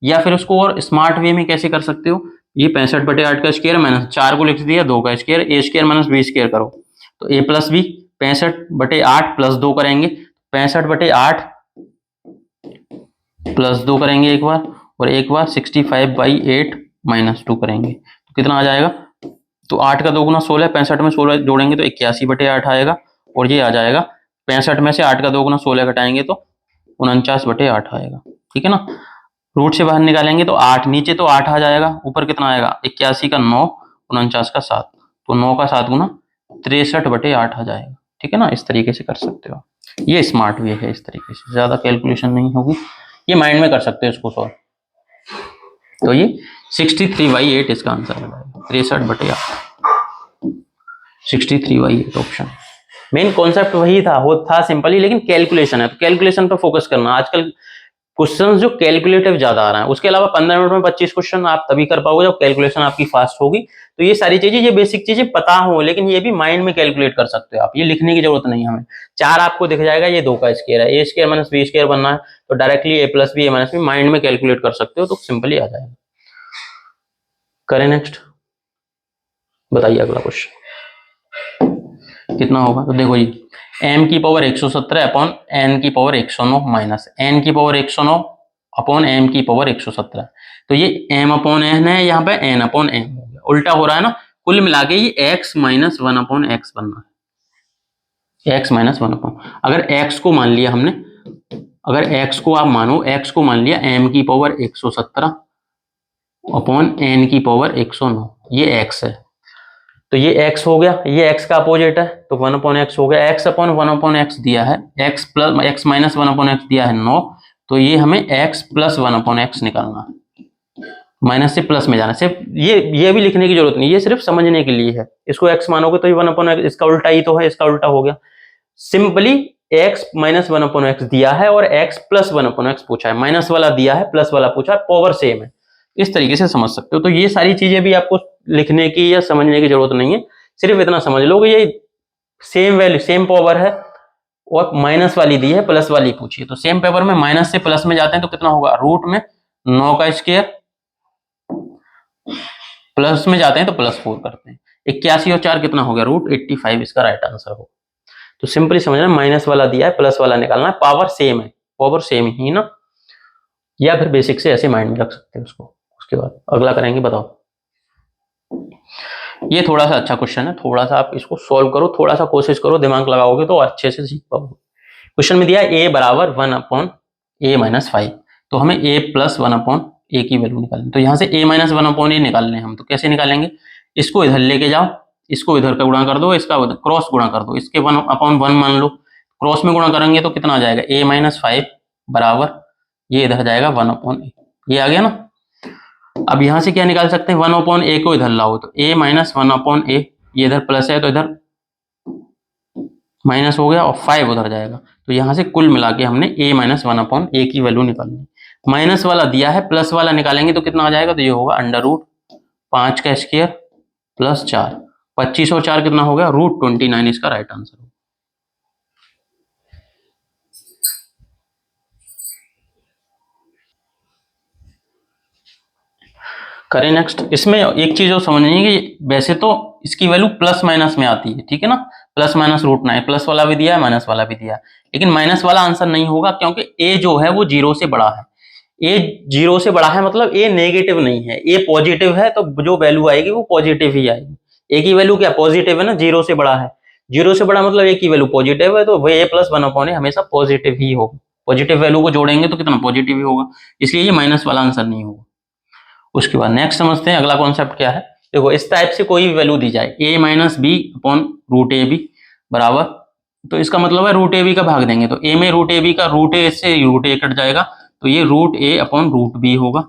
या फिर उसको और स्मार्ट वे में कैसे कर सकते हो, ये 65/8 का स्क्वायर माइनस 4 को लिख दिया 2 का स्क्वायर, a² - b² करो तो a + b, 65/8 + 2 करेंगे, 65/8 + 2 करेंगे एक बार, और एक बार 65/8 - 2 करेंगे तो कितना आ जाएगा, तो 8 का 2 गुना 16, 65 में 16 जोड़ेंगे तो 81/8 आएगा, और ये आ जाएगा 65 में से 8 का 2 गुना 16 घटाएंगे तो 49/8 आएगा, ठीक है ना। रूट से बाहर निकालेंगे तो 8, नीचे तो 8 आ जाएगा, ऊपर कितना आएगा 81 का 9, 49 का 7, तो 9 का 7 गुना 63/8 आ जाएगा, ठीक है ना। इस तरीके से कर सकते हो, ये स्मार्ट वे है, इस तरीके से ज्यादा कैलकुलेशन नहीं होगी, ये माइंड में कर सकते हो इसको सॉल्व। तो ये 63/8 इसका आंसर है, 63/8, 63/8 ऑप्शन। मेन कॉन्सेप्ट वही था, वो था सिंपली, लेकिन कैलकुलेशन है तो कैलकुलेशन पर फोकस करना। आजकल क्वेश्चन जो कैलकुलेटिव ज्यादा आ रहा है। उसके अलावा 15 मिनट में 25 क्वेश्चन आप तभी कर पाओगे जब कैलकुलेशन आपकी फास्ट होगी। तो ये सारी चीजें, ये बेसिक चीजें पता हो, लेकिन ये भी माइंड में कैलकुलेट कर सकते हो आप, ये लिखने की जरूरत नहीं है हमें। 4 आपको दिख जाएगा, ये 2 का स्क्वायर है, A square minus B square बनना है तो डायरेक्टली ए प्लस बी ए माइनस बी माइंड में कैलकुलेट कर सकते हो, तो सिंपली आ जाएगा। करें नेक्स्ट, बताइए अगला क्वेश्चन कितना होगा। तो देखो जी, m की पावर 117 अपॉन n की पावर 109 माइनस n की पावर 109 अपॉन m की पावर 117। तो ये m अपॉन n है, यहाँ पे n अपॉन m हो गया, उल्टा हो रहा है ना। कुल मिला के ये x माइनस 1 अपॉन एक्स बनना है, x माइनस 1 अपॉन, अगर x को मान लिया हमने, अगर x को आप मानो, x को मान लिया m की पावर 117 अपॉन n की पावर 109, ये x है। तो ये x हो गया, ये x का अपोजिट है तो 1 अपॉन एक्स हो गया। x अपॉन 1 अपॉन एक्स दिया है, x plus x minus 1 upon x दिया है 9, तो ये हमें x प्लस 1 अपॉन एक्स निकालना है। माइनस से प्लस में जाना, सिर्फ ये भी लिखने की जरूरत नहीं, ये सिर्फ समझने के लिए है। इसको x मानोगे तो ये 1 अपॉन एक्स, इसका उल्टा ही तो है, इसका उल्टा हो गया। Simply x minus 1 upon x दिया है और x प्लस 1 अपॉन एक्स पूछा है, माइनस वाला दिया है प्लस वाला पूछा है, पावर सेम है, इस तरीके से समझ सकते हो। तो ये सारी चीजें भी आपको लिखने की या समझने की जरूरत नहीं है, सिर्फ इतना समझ लो कि ये सेम वैल्यू सेम पावर है और माइनस वाली दी है प्लस वाली पूछी है। तो सेम पावर में माइनस से प्लस में जाते हैं तो कितना होगा, रूट में 9 का स्क्वायर, प्लस में जाते हैं तो प्लस 4 करते हैं, 81 और 4 कितना हो गया, रूट 85, इसका राइट आंसर होगा। तो सिंपली समझना, माइनस वाला दिया है प्लस वाला निकालना है, पावर सेम है, पावर सेम ही ना, या फिर बेसिक से ऐसे माइंड में रख सकते हैं उसको। उसके बाद अगला करेंगे, बताओ। ये थोड़ा सा अच्छा क्वेश्चन है, थोड़ा सा आप इसको सॉल्व करो, थोड़ा सा कोशिश करो, दिमाग लगाओगे तो अच्छे से सीख पाओगे। क्वेश्चन में दिया a बराबर 1 अपॉन ए माइनस 5, तो हमें a प्लस 1 अपॉन ए की वैल्यू निकालनी। तो यहाँ से a माइनस 1 अपॉन ए निकालने हम, तो कैसे निकालेंगे, इसको इधर लेके जाओ, इसको इधर का गुणा कर दो, इसका क्रॉस गुणा कर दो, इसके 1 अपॉन 1 मान लो, क्रॉस में गुणा करेंगे तो कितना आ जाएगा, a माइनस 5 बराबर ये इधर जाएगा 1 अपॉन ए, ये आ गया ना। अब यहां से क्या निकाल सकते हैं, 1 अपॉन ए को इधर लाओ तो a माइनस 1 अपॉन ए, ये इधर प्लस है तो इधर माइनस हो गया और 5 उधर जाएगा। तो यहां से कुल मिला के हमने a माइनस 1 अपॉन ए की वैल्यू निकालनी। माइनस वाला दिया है, प्लस वाला निकालेंगे तो कितना आ जाएगा, तो ये होगा अंडर रूट 5 का स्क्वायर प्लस 4, 25 और 4 कितना हो गया, रूट 29, इसका राइट आंसर होगा। करें नेक्स्ट। इसमें एक चीज और समझनी है कि वैसे तो इसकी वैल्यू प्लस माइनस में आती है, ठीक है ना, प्लस माइनस रूट 9, प्लस वाला भी दिया है माइनस वाला भी दिया है, लेकिन माइनस वाला आंसर नहीं होगा क्योंकि a जो है वो 0 से बड़ा है। a 0 से बड़ा है मतलब a नेगेटिव नहीं है, a पॉजिटिव है, तो जो वैल्यू आएगी वो पॉजिटिव ही आएगी। a की वैल्यू क्या पॉजिटिव है ना, 0 से बड़ा है, 0 से बड़ा मतलब a की वैल्यू पॉजिटिव है, तो वह a प्लस 1 अपॉन ए हमेशा पॉजिटिव ही होगा। पॉजिटिव वैल्यू को जोड़ेंगे तो कितना पॉजिटिव ही होगा, इसलिए ये माइनस वाला आंसर नहीं होगा। उसके बाद नेक्स्ट समझते हैं, अगला कॉन्सेप्ट क्या है। देखो, इस टाइप से कोई भी वैल्यू दी जाए, a minus B upon root A B बराबर, तो इसका मतलब है रूट ए बी का भाग देंगे तो a में रूट ए बी का रूट ए से रूट ए कट जाएगा, तो ये root A upon root B होगा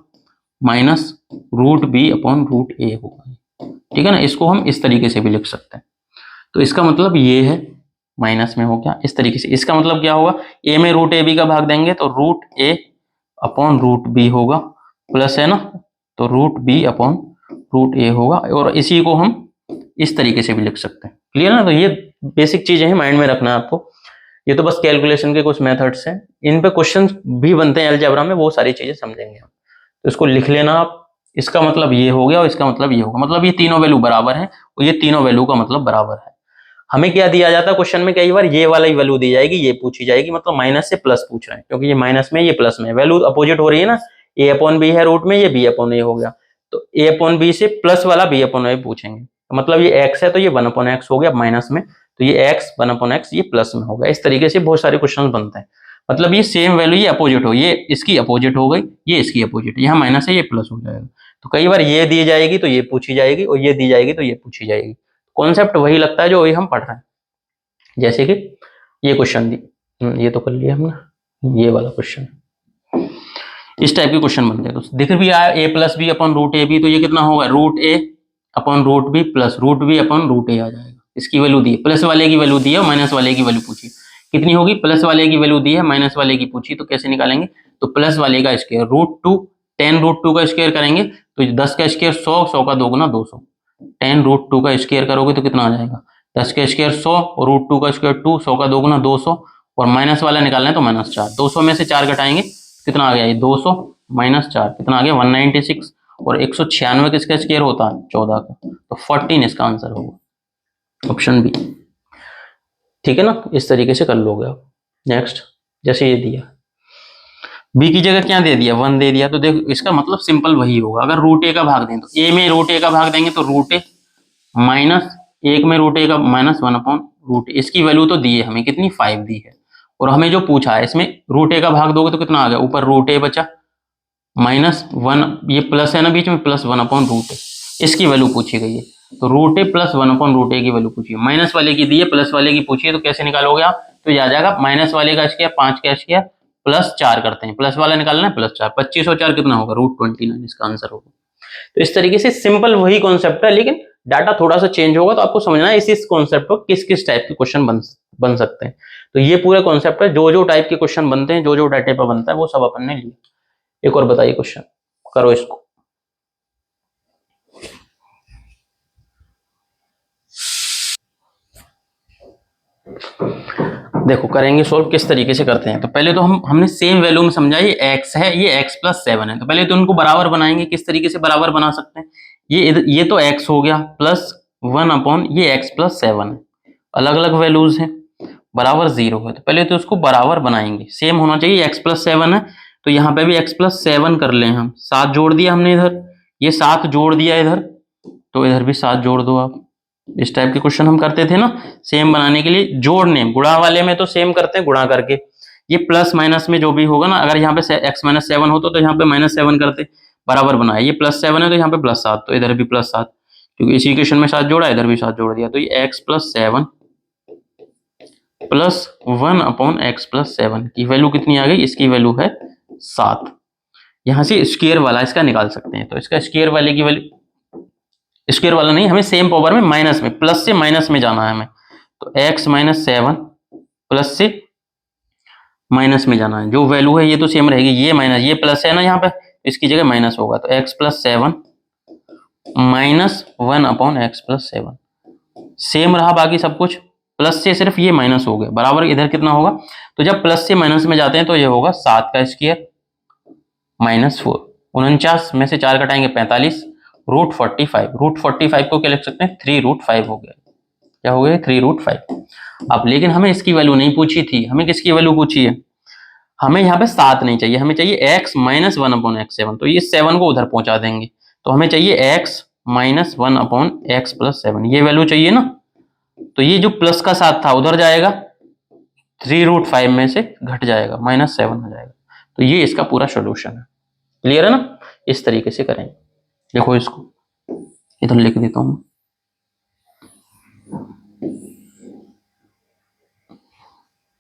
minus root B upon root A होगा, ठीक है ना। इसको हम इस तरीके से भी लिख सकते हैं, तो इसका मतलब ये है, माइनस में हो गया इस तरीके से। इसका मतलब क्या होगा, a में रूट ए बी का भाग देंगे तो root A upon root B होगा, प्लस है ना, तो root B upon root A होगा, और इसी को हम इस तरीके से भी लिख सकते हैं। क्लियर ना। तो ये बेसिक चीजें हैं, माइंड में रखना है आपको। ये तो बस कैलकुलेशन के कुछ मेथड्स हैं, इन पे क्वेश्चन भी बनते हैं अलजेब्रा में, वो सारी चीजें समझेंगे हम। तो इसको लिख लेना आप, इसका मतलब ये हो गया और इसका मतलब ये होगा, मतलब ये तीनों वैल्यू बराबर है और ये तीनों वैल्यू का मतलब बराबर है। हमें क्या दिया जाता है क्वेश्चन में, कई बार ये वाला ही वैल्यू दी जाएगी, ये पूछी जाएगी, मतलब माइनस से प्लस पूछ रहे हैं, क्योंकि ये माइनस में ये प्लस में, वैल्यू अपोजिट हो रही है ना, a अपॉन बी है रूट में, ये b अपॉन ए हो गया, तो a अपॉन बी से प्लस वाला b अपॉन ए पूछेंगे, तो मतलब ये x है तो ये 1 अपॉन एक्स हो गया माइनस में, तो ये x 1 अपॉन एक्स ये प्लस में होगा। इस तरीके से बहुत सारे क्वेश्चन बनते हैं, मतलब ये सेम वैल्यू, ये अपोजिट हो, ये इसकी अपोजिट हो गई, ये इसकी अपोजिट, यहाँ माइनस है ये प्लस हो जाएगा। तो कई बार ये दी जाएगी तो ये पूछी जाएगी, और ये दी जाएगी तो ये पूछी जाएगी, कॉन्सेप्ट वही लगता है जो वही हम पढ़ रहे हैं। जैसे कि ये क्वेश्चन दी, ये तो कर लिया हमने, ये वाला क्वेश्चन, इस टाइप के क्वेश्चन बनते हैं। तो दिख भी आया a plus B upon root A B, तो ये कितना होगा, root A upon root B plus root B upon root A आ जाएगा। इसकी वैल्यू दी, प्लस वाले की वैल्यू दी है, माइनस वाले की वैल्यू पूछी, कितनी होगी, प्लस वाले की वैल्यू दी है, माइनस वाले की पूछी, तो कैसे निकालेंगे, तो प्लस वाले का स्क्वायर √2, 10√2 का स्क्वायर करेंगे तो 10 का स्क्वायर 100, 100 का दोगुना 200, 10√2 का स्क्वायर करोगे तो कितना आ जाएगा, 10 का स्क्वायर 100 और √2 का स्क्वायर 2, 100 का दोगुना 200, और माइनस वाला निकालना है तो -4, 200 में से 4 घटाएंगे कितना आ गया, ये 200 -4 कितना आ गया 196, और 196 किसका स्क्वायर होता है, 14 का, तो 14 इसका आंसर होगा, ऑप्शन बी। ठीक है ना, इस तरीके से कर लोगे आप। नेक्स्ट, जैसे ये दिया बी की जगह क्या दे दिया, 1 दे दिया, तो देखो इसका मतलब सिंपल वही होगा, अगर √a का भाग दें तो a में √a का भाग देंगे तो √a माइनस 1 में √a का -1/√a, इसकी वैल्यू तो दी है हमें, कितनी 5 दी है, और हमें जो पूछा है इसमें √a का भाग दोगे तो कितना आ गया, ऊपर √a बचा -1, ये प्लस है ना बीच में, +1/√a, इसकी वैल्यू पूछी गई है, तो √a + 1/√a की वैल्यू पूछी है, माइनस वाले की दी है, प्लस वाले की पूछी है, तो कैसे निकालोगे आप, तो ये आ जाएगा माइनस वाले का स्क्वायर 5 का स्क्वायर +4 करते हैं, प्लस वाला निकालना है +4, 25 और 4 कितना होगा, √29 इसका आंसर होगा। तो इस तरीके से सिंपल वही कॉन्सेप्ट है, लेकिन डाटा थोड़ा सा चेंज होगा, तो आपको समझना है इस कॉन्सेप्ट पर किस किस टाइप के क्वेश्चन बन सकते हैं। तो ये पूरा कॉन्सेप्ट है, जो जो टाइप के क्वेश्चन बनते हैं, जो जो डाटा पर बनता है, वो सब अपन ने लिया। एक और बताइए क्वेश्चन, करो इसको। देखो करेंगे सोल्व, किस तरीके से करते हैं, तो पहले तो हमने सेम वैल्यू में समझा, ये x है, ये x + 7 है, तो पहले तो उनको बराबर बनाएंगे, किस तरीके से बराबर बना सकते हैं, ये तो x हो गया +1 ये x + 7 है, अलग अलग वैल्यूज हैं, बराबर 0 है, तो पहले तो उसको बराबर बनाएंगे, सेम होना चाहिए, x + 7 है, तो यहाँ पे भी x + 7 कर लें हम, 7 जोड़ दिया हमने इधर, ये 7 जोड़ दिया इधर, तो इधर भी 7 जोड़ दो आप। इस टाइप के क्वेश्चन हम करते थे ना, सेम बनाने के लिए जोड़ने, गुणा वाले में तो सेम करते हैं गुणा करके, ये प्लस माइनस में जो भी होगा ना, अगर यहाँ पे x - 7 होता तो यहाँ पे -7 करते, बराबर बनाया, ये +7 है तो यहाँ पे +7, तो इधर भी +7, क्योंकि इसी इक्वेशन में 7 जोड़ा, इधर भी 7 जोड़ दिया, तो ये x + 7 + 1/x + 7 की वैल्यू कितनी आ गई, इसकी वैल्यू है 7। यहाँ से स्क्वायर वाला इसका निकाल सकते हैं, तो इसका स्क्वायर वाले की वैल्यू, स्क्वायर वाला नहीं, हमें सेम पावर में माइनस में, प्लस से माइनस में जाना है हमें, तो x - 7 प्लस से माइनस में जाना है, जो वैल्यू है ये तो सेम रहेगी, ये माइनस, ये प्लस है ना यहाँ पे, इसकी जगह माइनस होगा, तो x + 7 -1/x + 7 सेम रहा, बाकी सब कुछ प्लस से सिर्फ ये माइनस हो गया, बराबर इधर कितना होगा, तो जब प्लस से माइनस में जाते हैं तो ये होगा 7 का स्क्वायर -4, 49 में से 4 घटाएंगे 45, √45, √45 को क्या लिख सकते हैं, 3√5 हो गया, क्या हो गया 3√5। अब लेकिन हमें इसकी वैल्यू नहीं पूछी थी, हमें किसकी वैल्यू पूछी है, हमें यहाँ पे 7 नहीं चाहिए, हमें चाहिए x - 1/x 7, तो ये 7 को उधर पहुंचा देंगे, तो हमें चाहिए x - 1/x + 7, ये वैल्यू चाहिए ना, तो ये जो प्लस का 7 था उधर जाएगा, 3√5 में से घट जाएगा, -7 हो जाएगा, तो ये इसका पूरा सोल्यूशन है। क्लियर है ना, इस तरीके से करेंगे। देखो इसको इधर लिख देता हूं,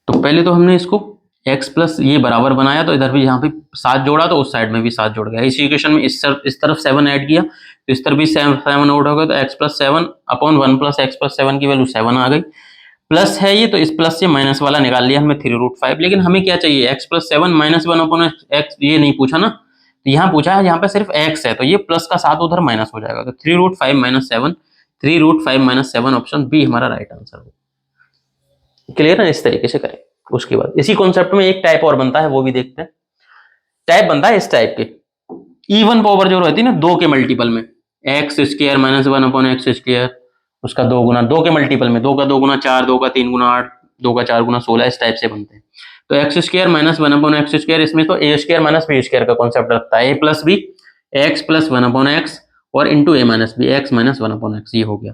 तो पहले तो हमने इसको x प्लस ये बराबर बनाया, तो इधर भी यहाँ पे 7 जोड़ा, तो उस साइड में भी 7 जोड़ गया, इसी इक्वेशन में इस तरफ 7 ऐड किया, तो इस तरफ भी 7 ऐड हो गया, तो x + 7/1 + x + 7 की वैल्यू 7 आ गई, प्लस है ये, तो इस प्लस से माइनस वाला निकाल लिया हमने 3√5, लेकिन हमें क्या चाहिए, x + 7 -1/x, ये नहीं पूछा ना, तो यहाँ पूछा है, यहाँ पे सिर्फ x है, तो ये प्लस का 7 उधर माइनस हो जाएगा, तो 3√5 - 7, 3√5 - 7 ऑप्शन बी हमारा राइट आंसर होगा। क्लियर है, इस तरीके से करें। उसके बाद इसी कॉन्सेप्ट में एक टाइप और बनता है, वो भी देखते हैं। टाइप बनता है इस टाइप के, इवन पावर जो रहती है ना 2 के मल्टीपल में, x² - 1/x², उसका 2 गुना, 2 के मल्टीपल में, 2 का 2 गुना 4, 2 का 3 गुना 8, 2 का 4 गुना 16, इस टाइप से बनते हैं। तो x² - 1/x², इसमें तो a² - b² का कॉन्सेप्ट रखता है, a + b, x + 1/x और into a - b, x - 1/x, ये हो गया।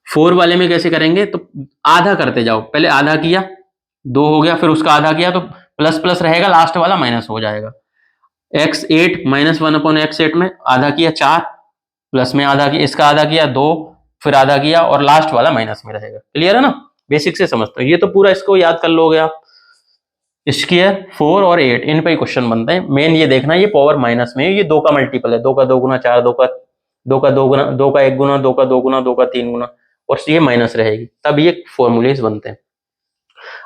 4 वाले में कैसे करेंगे, तो आधा करते जाओ, पहले आधा किया 2 हो गया, फिर उसका आधा किया तो प्लस प्लस रहेगा, लास्ट वाला माइनस हो जाएगा। x8 - 1/x8 में आधा किया 4, प्लस में आधा किया, इसका आधा किया 2, फिर आधा किया, और लास्ट वाला माइनस में रहेगा। क्लियर है ना, बेसिक से समझते हो, ये तो पूरा इसको याद कर लोगे आप। स्क्वायर 4 और 8 इन पे ही क्वेश्चन बनते हैं, मेन ये देखना ये पावर माइनस में, ये 2 का मल्टीपल है, 2 का 2 गुना 4, 2 का 2 गुना, 2 का 1 गुना, 2 का 2 गुना, 2 का 3 गुना, और ये माइनस रहेगी, तब ये फॉर्मूलेस बनते हैं।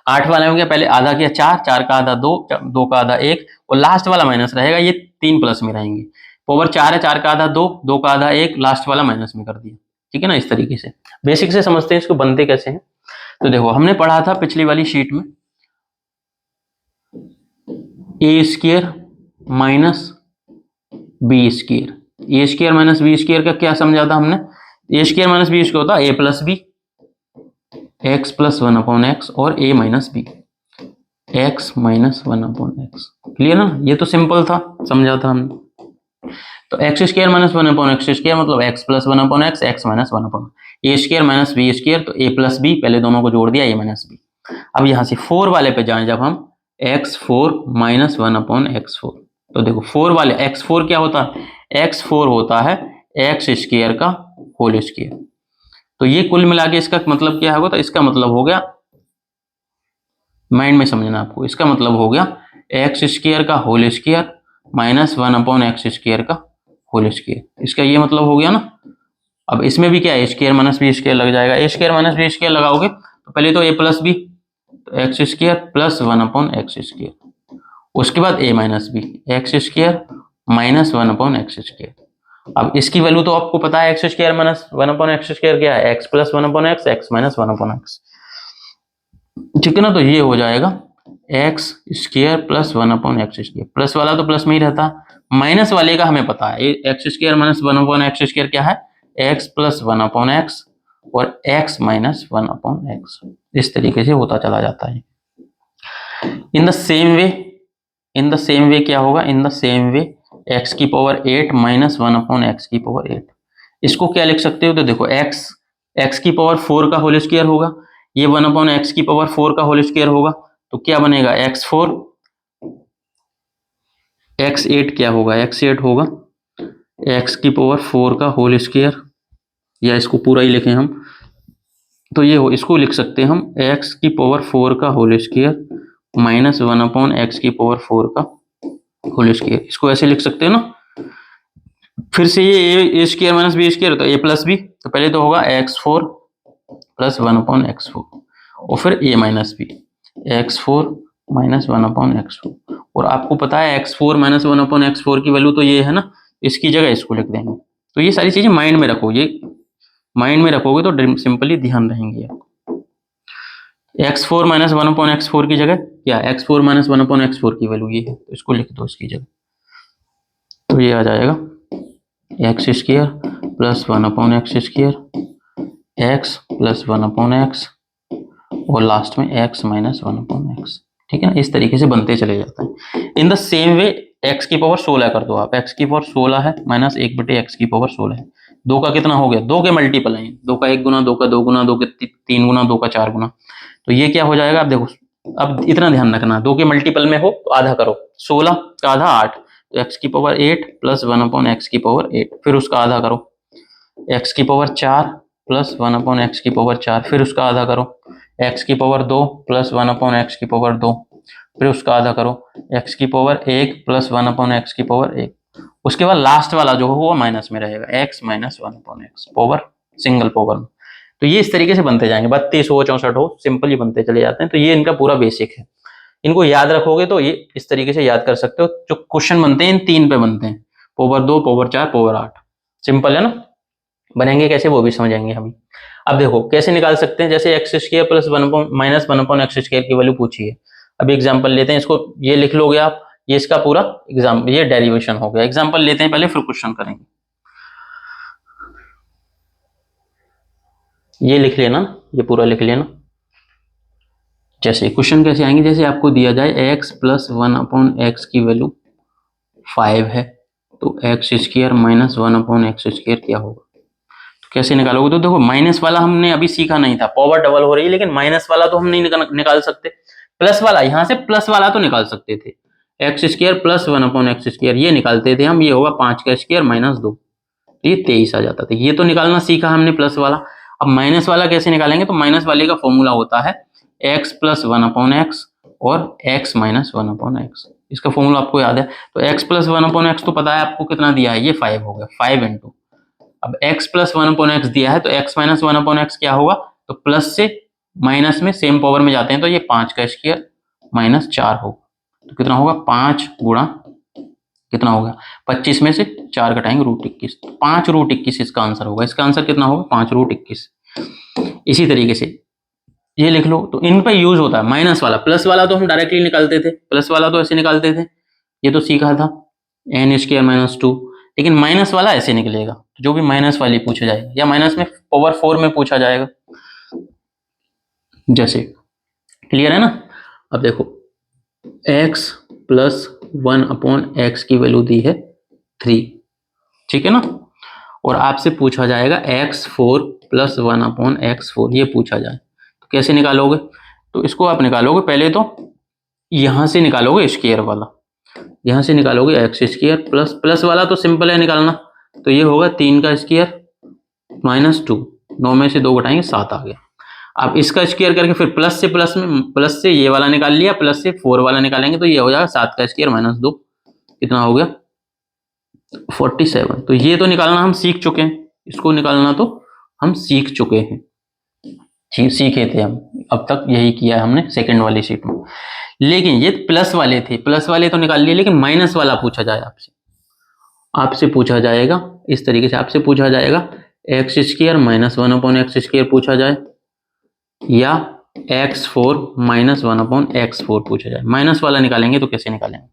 8 वाले में क्या पहले आधा किया 4, 4 का आधा 2, 2 का आधा 1 और लास्ट वाला माइनस रहेगा, ये 3 प्लस में रहेंगे। पावर 4 है, 4 का आधा 2, 2 का आधा 1, लास्ट वाला माइनस में कर दिया। ठीक है ना, इस तरीके से बेसिक से समझते हैं इसको बनते कैसे हैं। तो देखो हमने पढ़ा था पिछली वाली शीट में A square minus B square, A square minus B square का क्या समझा था हमने, A square minus B square होता है A plus B, X plus 1 upon X और A minus B, X minus 1 upon X. Clear ना, ये तो सिंपल था, समझा था हमने। तो X square minus 1 upon X square मतलब X plus 1 upon X, X minus 1 upon ए स्क्वायर माइनस बी स्क्वायर, तो ए प्लस बी, पहले दोनों को जोड़ दिया ए माइनस बी। अब यहाँ से 4 वाले पे जाएं जब हम, एक्स 4 माइनस 1 अपॉन एक्स 4, तो देखो 4 वाले एक्स 4 क्या होता है, एक्स 4 होता है एक्स स्क्वायर का होल स्क्वायर। तो ये कुल मिला के इसका मतलब क्या होगा, तो इसका मतलब हो गया, माइंड में समझना आपको, इसका मतलब हो गया एक्स स्क्वायर का whole square minus 1 upon X square का होल स्क्वायर, इसका ये मतलब हो गया ना। अब इसमें भी क्या है, A square minus B square लग जाएगा, A square minus B square लगाओगे तो पहले तो ए प्लस बी, तो X square plus 1 upon X square, उसके बाद A minus B, X square minus 1 upon X square. अब इसकी वैल्यू तो आपको पता है, X square minus 1 upon X square क्या है, X plus 1 upon X, X minus 1 upon X. ठीक है ना, तो ये हो जाएगा x square plus 1 upon X square, plus वाला तो प्लस में ही रहता, माइनस वाले का हमें पता है, X square minus 1 upon X square क्या है, एक्स प्लस 1 अपॉन एक्स और एक्स माइनस 1 अपॉन एक्स, इस तरीके से होता चला जाता है। In the same way, in the same way क्या होगा, in the same way x की पावर 8 माइनस 1 अपॉन एक्स की पावर 8, इसको क्या लिख सकते हो, तो देखो एक्स, एक्स की पावर 4 का होल स्क्वायर होगा, ये 1 अपॉन एक्स की पावर 4 का होल स्क्वायर होगा, तो क्या बनेगा एक्स 4, एक्स 8 क्या होगा, एक्स 8 होगा एक्स की पावर 4 का होल स्क्वायर, या इसको पूरा ही लिखें हम, तो ये हो, इसको लिख सकते हैं हम एक्स की पावर 4 का whole square minus 1 upon X की पावर 4 का होल स्क्वायर, इसको ऐसे लिख सकते हैं ना। फिर से ये ए स्क्वायर माइनस बी स्क्वायर, तो ए प्लस बी, तो पहले तो होगा एक्स 4 प्लस 1 अपॉन एक्स 4 और फिर A minus B, X 4 minus 1 upon X 4, और आपको पता है एक्स 4 माइनस 1 अपॉन एक्स 4 की वैल्यू तो ये है ना, इसकी जगह इसको लिख देंगे। तो ये सारी चीजें माइंड में रखो, ये माइंड में रखोगे तो सिंपली ध्यान रहेंगे। एक्स 4 माइनस 1 अपॉन एक्स 4 की जगह क्या, एक्स 4 माइनस 1 अपॉन एक्स 4 की वैल्यू ये है, तो इसको लिख दो इसकी जगह, तो ये आ जाएगा x square plus 1 upon X square, x plus 1 upon X और लास्ट में एक्स माइनस 1 अपॉन एक्स। ठीक है ना, इस तरीके से बनते चले जाते हैं। In the same way x की पावर 16 कर दो आप, एक्स की पावर 16 है माइनस 1 बटे एक्स की पावर 16 है, 2 का कितना हो गया, 2 के मल्टीपल है, 2 का 1 गुना, 2 का 2 गुना, 2 के 3 गुना, 2 का 4 गुना, तो ये क्या हो जाएगा, आप देखो, अब इतना ध्यान रखना 2 के मल्टीपल में हो तो आधा करो, 16 का आधा 8, तो एक्स की पावर 8 प्लस 1 अपॉन एक्स की पावर 8, फिर उसका आधा करो, एक्स की पावर 4 प्लस 1 अपॉन एक्स की पावर 4, फिर उसका आधा करो, एक्स की पावर 2 प्लस 1 अपॉन एक्स की पावर 2, फिर उसका आधा करो, एक्स की पावर 1 प्लस 1 अपॉन एक्स की पावर 1, उसके बाद लास्ट वाला जो हुआ माइनस में रहेगा, x minus 1 upon x power single power में। तो ये इस तरीके से बनते जाएंगे, 32 हो 64 हो, सिंपली बनते चले जाते हैं। तो ये इनका पूरा बेसिक है, इनको याद रखोगे तो ये इस तरीके से याद कर सकते हो। जो क्वेश्चन बनते हैं इन 3 पे बनते हैं, पावर 2, पावर 4, पावर 8, सिंपल है ना। बनेंगे कैसे वो भी समझेंगे हम। अब देखो कैसे निकाल सकते हैं, जैसे x square plus 1 minus 1 upon X square की वैल्यू पूछी है। अब एग्जांपल लेते हैं, इसको ये लिख लोगे आप, ये इसका पूरा एग्जाम्पल, ये डेरिवेशन हो गया। एग्जांपल लेते हैं पहले, फिर क्वेश्चन करेंगे। ये लिख लेना, ये पूरा लिख लेना। जैसे क्वेश्चन कैसे आएंगे, जैसे आपको दिया जाए x प्लस 1 अपॉन एक्स की वैल्यू 5 है, तो X square minus 1 upon X square क्या होगा, तो कैसे निकालोगे। तो देखो माइनस वाला हमने अभी सीखा नहीं था, पावर डबल हो रही है, लेकिन माइनस वाला तो हम नहीं निकाल सकते। प्लस वाला, यहाँ से प्लस वाला तो निकाल सकते थे, x square plus 1 upon X square ये निकालते थे हम, ये होगा 5 का स्क्वायर माइनस 2, तो ये 23 आ जाता था। ये तो निकालना सीखा हमने प्लस वाला। अब माइनस वाला कैसे निकालेंगे, तो माइनस वाले का फॉर्मूला होता है एक्स प्लस 1 अपॉन एक्स और एक्स माइनस 1 अपॉन एक्स, इसका फॉर्मूला आपको याद है। तो एक्स प्लस 1 अपॉन एक्स तो पता है आपको कितना दिया है, ये 5 हो गया, 5 इंटू, अब x प्लस 1 अपॉन एक्स दिया है तो x माइनस 1 अपॉन एक्स क्या होगा, तो प्लस से माइनस में सेम पावर में जाते हैं तो ये 5 का स्क्वायर माइनस 4 होगा। तो कितना होगा 5 गुणा कितना होगा 25 में से 4 घटाएंगे √21, 5√21 इसका आंसर होगा। इसका आंसर कितना होगा 5√21। इसी तरीके से ये लिख लो। तो इन पे यूज होता है माइनस वाला। प्लस वाला तो हम डायरेक्टली निकालते थे, प्लस वाला तो ऐसे निकालते थे, ये तो सीखा था n² - 2, लेकिन माइनस वाला ऐसे निकलेगा। जो भी माइनस वाली पूछा जाएगा या माइनस में पावर 4 में पूछा जाएगा जैसे। क्लियर है ना। अब देखो x + 1/x की वैल्यू दी है 3, ठीक है ना। और आपसे पूछा जाएगा x4 + 1/x4, ये पूछा जाए तो कैसे निकालोगे। तो इसको आप निकालोगे पहले तो यहां से निकालोगे स्क्वायर वाला, यहां से निकालोगे x² प्लस वाला तो सिंपल है निकालना। तो ये होगा 3 का स्क्वायर माइनस 2, 9 में से 2 घटाएंगे 7 आ गया। आप इसका स्क्वायर करके फिर प्लस से ये वाला निकाल लिया, प्लस से 4 वाला निकालेंगे तो ये हो जाएगा 7 का स्क्वायर माइनस 2, कितना हो गया 47। तो ये तो निकालना हम सीख चुके हैं, इसको निकालना तो हम सीख चुके हैं, सीखे थे हम, अब तक यही किया है हमने सेकंड वाली शीट में। लेकिन ये प्लस वाले थे, प्लस वाले तो निकाल लिए, लेकिन माइनस वाला पूछा जाए आपसे पूछा जाएगा इस तरीके से। आपसे पूछा जाएगा x² - 1/x² पूछा जाए या x4 - 1/x4 पूछा जाए। माइनस वाला निकालेंगे तो कैसे निकालेंगे।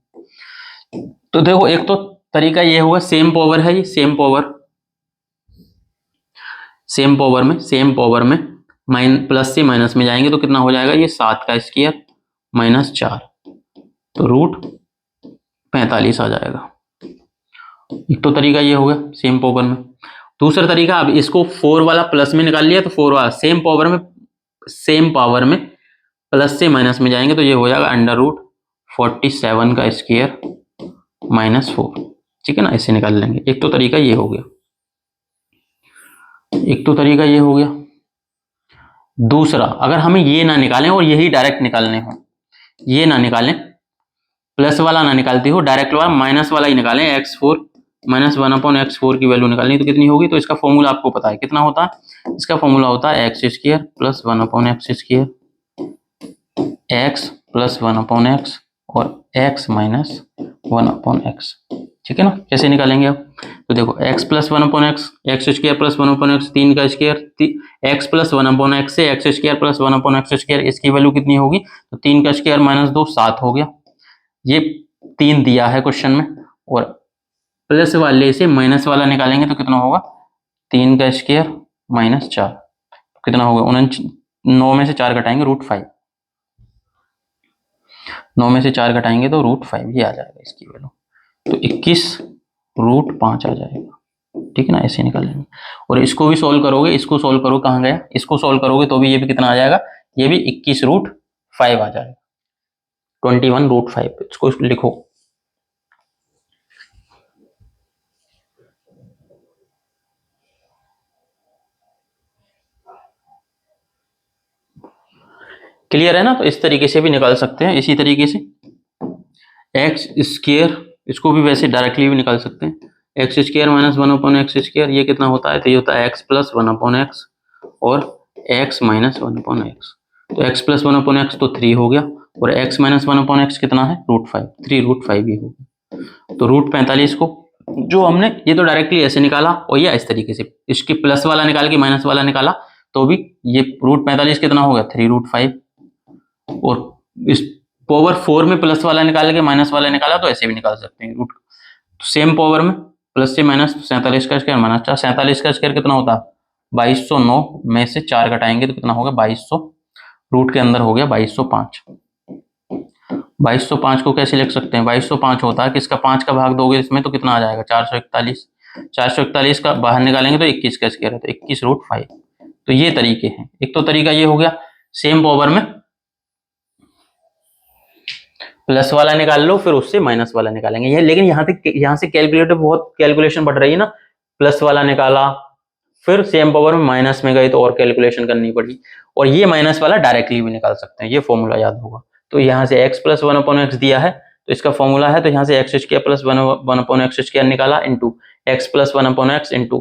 तो देखो एक तो तरीका ये होगा, सेम पावर है ये, सेम पावर में प्लस से माइनस में जाएंगे तो कितना हो जाएगा ये 7 का स्क्वायर माइनस 4, तो √45 आ जाएगा। एक तो तरीका ये हो गया सेम पावर में। दूसरा तरीका, अब इसको 4 वाला प्लस में निकाल लिया तो 4 वाला सेम पावर में प्लस से माइनस में जाएंगे तो ये हो जाएगा √47 का स्क्वायर माइनस 4, ठीक है ना, ऐसे निकाल लेंगे। एक तो तरीका ये हो गया, दूसरा अगर हमें ये ना निकालें और यही डायरेक्ट निकालने हो, ये ना निकालें, प्लस वाला ना निकालती हो, डायरेक्ट वाला माइनस वाला ही निकालें, x4 - 1/x4 की वैल्यू निकालनी तो कितनी होगी। तो इसका फॉर्मूला आपको पता है कितना होता है, इसका फॉर्मूला होता है x² + 1/x², x + 1/x और x - 1/x, ठीक है ना। कैसे निकालेंगे अब, तो देखो x + 1/x, x² + 1/x, 3 का स्क्वायर, x + 1/x से x² + 1/x², इसकी वैल्यू कितनी होगी, तो 3 का स्क्वायर माइनस 2, 7 हो गया। ये 3 दिया है क्वेश्चन में, और प्लस वाले से माइनस वाला निकालेंगे तो कितना होगा 3 का स्क्वायर माइनस 4, तो कितना होगा 9 में से 4 घटाएंगे √5, 9 में से 4 घटाएंगे तो √5 ये आ जाएगा इसकी वैल्यू, तो 21√5 आ जाएगा, ठीक है ना। ऐसे निकालेंगे। और इसको भी सोल्व करोगे, इसको सोल्व करो, कहाँ गया, इसको सोल्व करोगे तो भी ये भी कितना आ जाएगा, ये भी 21√5 आ जाएगा, 21√5। इसको लिखो। क्लियर है ना। तो इस तरीके से भी निकाल सकते हैं। इसी तरीके से x², इसको भी वैसे डायरेक्टली भी निकाल सकते हैं, x² - 1/x², ये कितना होता है, तो ये होता है x + 1/x और x - 1/x। तो x + 1/x तो 3 हो गया, और x - 1/x कितना है √5, 3√5 ही होगा। तो √45 को जो हमने, ये तो डायरेक्टली ऐसे निकाला, और ये इस तरीके से इसके प्लस वाला निकाल के माइनस वाला निकाला तो भी ये √45 कितना होगा 3√5। और इस पावर 4 में प्लस वाला निकाल के माइनस वाला निकाला तो ऐसे भी निकाल सकते हैं। रूट सेम पावर में प्लस से माइनस 47 का स्क्वायर माइनस 4, 47 का स्क्वायर कितना होता है 2209 में से 4 घटाएंगे तो कितना होगा 2200, रूट के अंदर हो गया 2205। 2205 को कैसे लिख सकते हैं, 2205 होता है, किसका 5 का भाग दोगे इसमें तो कितना आ जाएगा 441, 441 का बाहर निकालेंगे तो 21 का स्क्वायर है, तो 21√5। तो ये तरीके हैं। एक तो तरीका ये हो गया सेम पावर में प्लस वाला निकाल लो, फिर उससे माइनस वाला निकालेंगे ये। लेकिन यहाँ से कैलकुलेटर बहुत कैलकुलेशन बढ़ रही है ना, प्लस वाला निकाला फिर सेम पावर में माइनस में गए तो और कैलकुलेशन करनी पड़ी। और ये माइनस वाला डायरेक्टली भी निकाल सकते हैं, ये फॉर्मूला याद होगा। तो यहाँ से x + 1/x दिया है तो इसका फॉर्मूला है, तो यहाँ से x² + 1/x² निकाला into x + 1/x into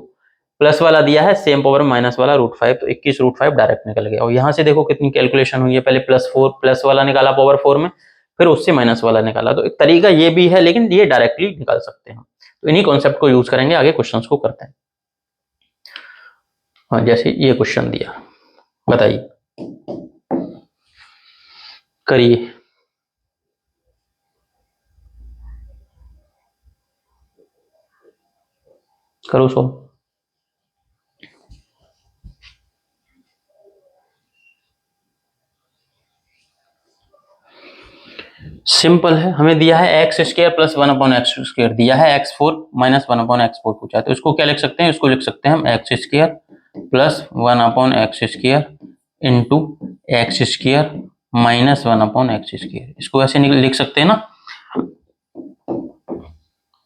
plus वाला दिया है, सेम पावर में माइनस वाला √5, तो 21 √5 डायरेक्ट निकल गया। और यहाँ से देखो कितनी कैलकुलेशन हुई है, पहले प्लस वाला निकाला पावर 4 में, फिर उससे माइनस वाला निकाला। तो एक तरीका ये भी है, लेकिन ये डायरेक्टली निकाल सकते हैं। तो इन्हीं कॉन्सेप्ट को यूज करेंगे, आगे क्वेश्चंस को करते हैं। हाँ, जैसे ये क्वेश्चन दिया, बताइए, करिए। करो सॉल्व। सिंपल है, हमें दिया है x² + 1/x² दिया है, x4 - 1/x4 पूछा है, तो इसको क्या लिख सकते हैं, इसको लिख सकते हैं हम x² + 1/x² into x² - 1/x²। इसको ऐसे लिख सकते हैं ना,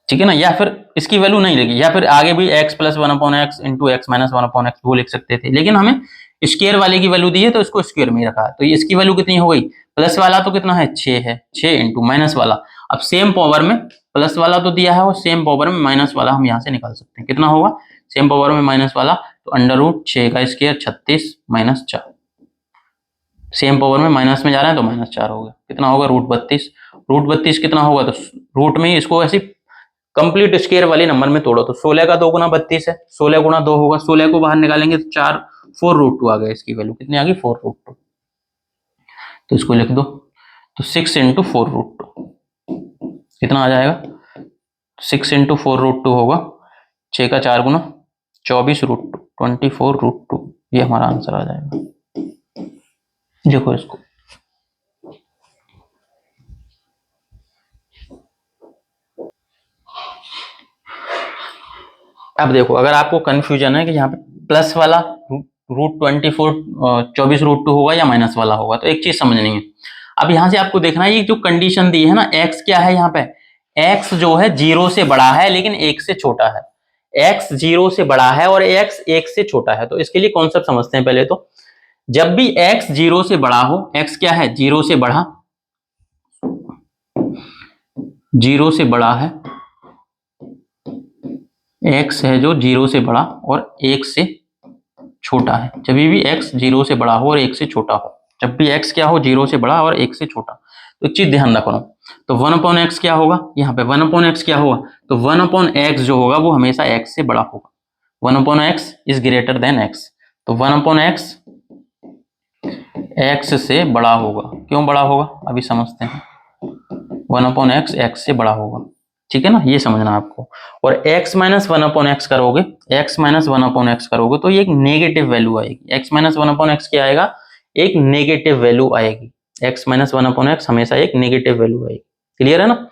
ठीक है ना। या फिर इसकी वैल्यू नहीं लगी, या फिर आगे भी x + 1/x into x - 1/x वो लिख सकते थे, लेकिन हमें स्क्वायर वाले की वैल्यू दी है तो इसको स्क्वायर में रखा है। तो ये इसकी वैल्यू कितनी हो गई, प्लस वाला तो कितना है 6 है, 6 इंटू माइनस वाला, अब सेम पावर में प्लस वाला तो दिया है और सेम पावर में माइनस वाला हम यहाँ से निकाल सकते हैं, कितना होगा, सेम पावर में माइनस वाला, तो √6 का स्क्वायर 36 - 4, सेम पावर में माइनस में जा रहे हैं तो -4 होगा, कितना होगा √32। √32 कितना होगा, तो रूट में इसको ऐसे कंप्लीट स्क्वायर वाले नंबर में तोड़ो, तो 16 का 2 गुना 32 है, 16 गुना 2 होगा, 16 को बाहर निकालेंगे तो 4√2 आ गया, इसकी वैल्यू कितनी आ गई 4√2। तो इसको लिख दो, तो 6 × 4√2 कितना आ जाएगा, 6 × 4√2 होगा, 6 का 4 गुना 24√2, 24√2, ये हमारा आंसर आ जाएगा। देखो इसको, अब देखो, अगर आपको कंफ्यूजन है कि यहाँ पे प्लस वाला √24 24√2 होगा या माइनस वाला होगा, तो एक चीज समझनी है। अब यहाँ से आपको देखना है, ये जो कंडीशन दी है ना, x क्या है यहाँ पे, x जो है 0 से बड़ा है लेकिन 1 से छोटा है, x 0 से बड़ा है और x 1 से छोटा है। तो इसके लिए कॉन्सेप्ट समझते हैं पहले। तो जब भी x 0 से बड़ा हो, x क्या है 0 से बड़ा, 0 से बड़ा है, x है जो 0 से बड़ा और 1 से छोटा है, जब भी x 0 से बड़ा हो और 1 से छोटा हो, जब भी x क्या हो 0 से बड़ा और 1 से छोटा, तो एक चीज ध्यान रखना, तो 1/x क्या होगा, यहाँ पे 1/x क्या होगा, तो 1/x जो होगा वो हमेशा x से बड़ा होगा, 1/x is greater than x, तो 1/x x से बड़ा होगा। क्यों बड़ा होगा, अभी समझते हैं। 1/x x से बड़ा होगा, ठीक है ना, ये समझना आपको। और x - 1/x करोगे, x - 1/x करोगे तो ये एक नेगेटिव वैल्यू आएगी, x - 1/x क्या आएगा, एक नेगेटिव वैल्यू आएगी, x - 1/x हमेशा एक नेगेटिव वैल्यू आएगी, क्लियर है ना।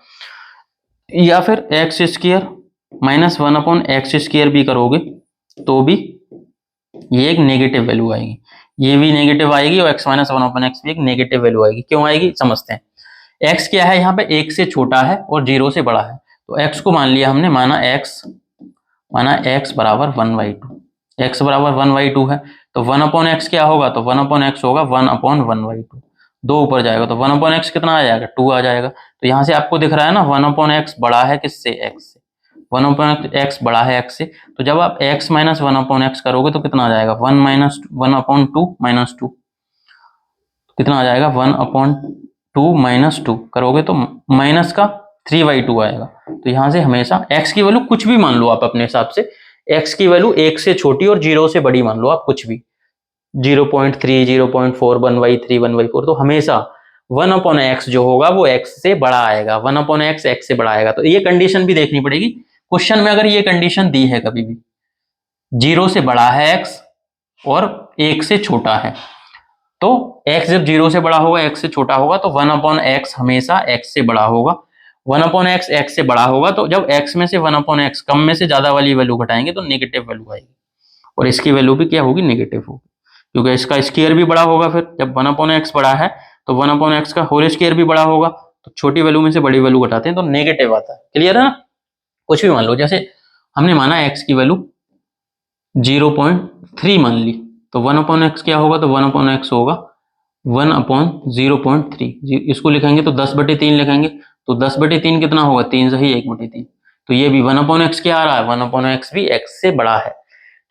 या फिर x² - 1/x² भी करोगे तो भी ये एक नेगेटिव वैल्यू आएगी, ये भी नेगेटिव आएगी और x - 1/x भी एक नेगेटिव वैल्यू आएगी। क्यों आएगी समझते हैं। x क्या है यहाँ पे, 1 से छोटा है और 0 से बड़ा है, तो x को मान लिया हमने, माना x बराबर 1/2, x बराबर 1/2 है, तो 1/x क्या होगा, तो 1/x होगा 1/1/2, 2 ऊपर जाएगा तो 1/x कितना आ जाएगा, 2 आ जाएगा। तो यहाँ से आपको दिख रहा है ना 1/x बड़ा है किससे, x से, 1/x बड़ा है x से, तो जब आप x - 1/x करोगे तो कितना आ जाएगा, 1/2 कितना आ जाएगा, 1/2 - 2 करोगे तो माइनस का 3/2 आएगा। तो यहाँ से हमेशा x की वैल्यू कुछ भी मान लो आप अपने हिसाब से, x की वैल्यू 1 से छोटी और 0 से बड़ी मान लो आप, कुछ भी 0.3 0.4 1/3 1/4, तो हमेशा 1/x जो होगा वो x से बड़ा आएगा, 1/x x से बड़ा आएगा। तो ये कंडीशन भी देखनी पड़ेगी क्वेश्चन में, अगर ये कंडीशन दी है कभी भी 0 से बड़ा है x और 1 से छोटा है, तो x जब 0 से बड़ा होगा 1 से छोटा होगा तो 1/x हमेशा x से बड़ा होगा, 1/x x से बड़ा होगा, तो जब x में से 1/x कम में से ज्यादा वाली वैल्यू घटाएंगे तो नेगेटिव वैल्यू आएगी, और इसकी वैल्यू भी क्या होगी, नेगेटिव होगी, क्योंकि इसका स्क्वायर भी बड़ा होगा। फिर जब 1/x बड़ा है तो 1/x का होल स्क्वायर भी बड़ा होगा, तो छोटी वैल्यू में से बड़ी वैल्यू घटाते हैं तो नेगेटिव आता है, क्लियर है ना। कुछ भी मान लो, जैसे हमने माना x की वैल्यू 0.3 मान ली, तो 1/x क्या होगा, तो 1/x होगा 1/0.3, इसको लिखेंगे तो 10/3 लिखेंगे, तो 10/3 कितना होगा, 3 से ही 1/3, तो ये भी 1/x क्या आ रहा है, 1/x भी x से बड़ा है।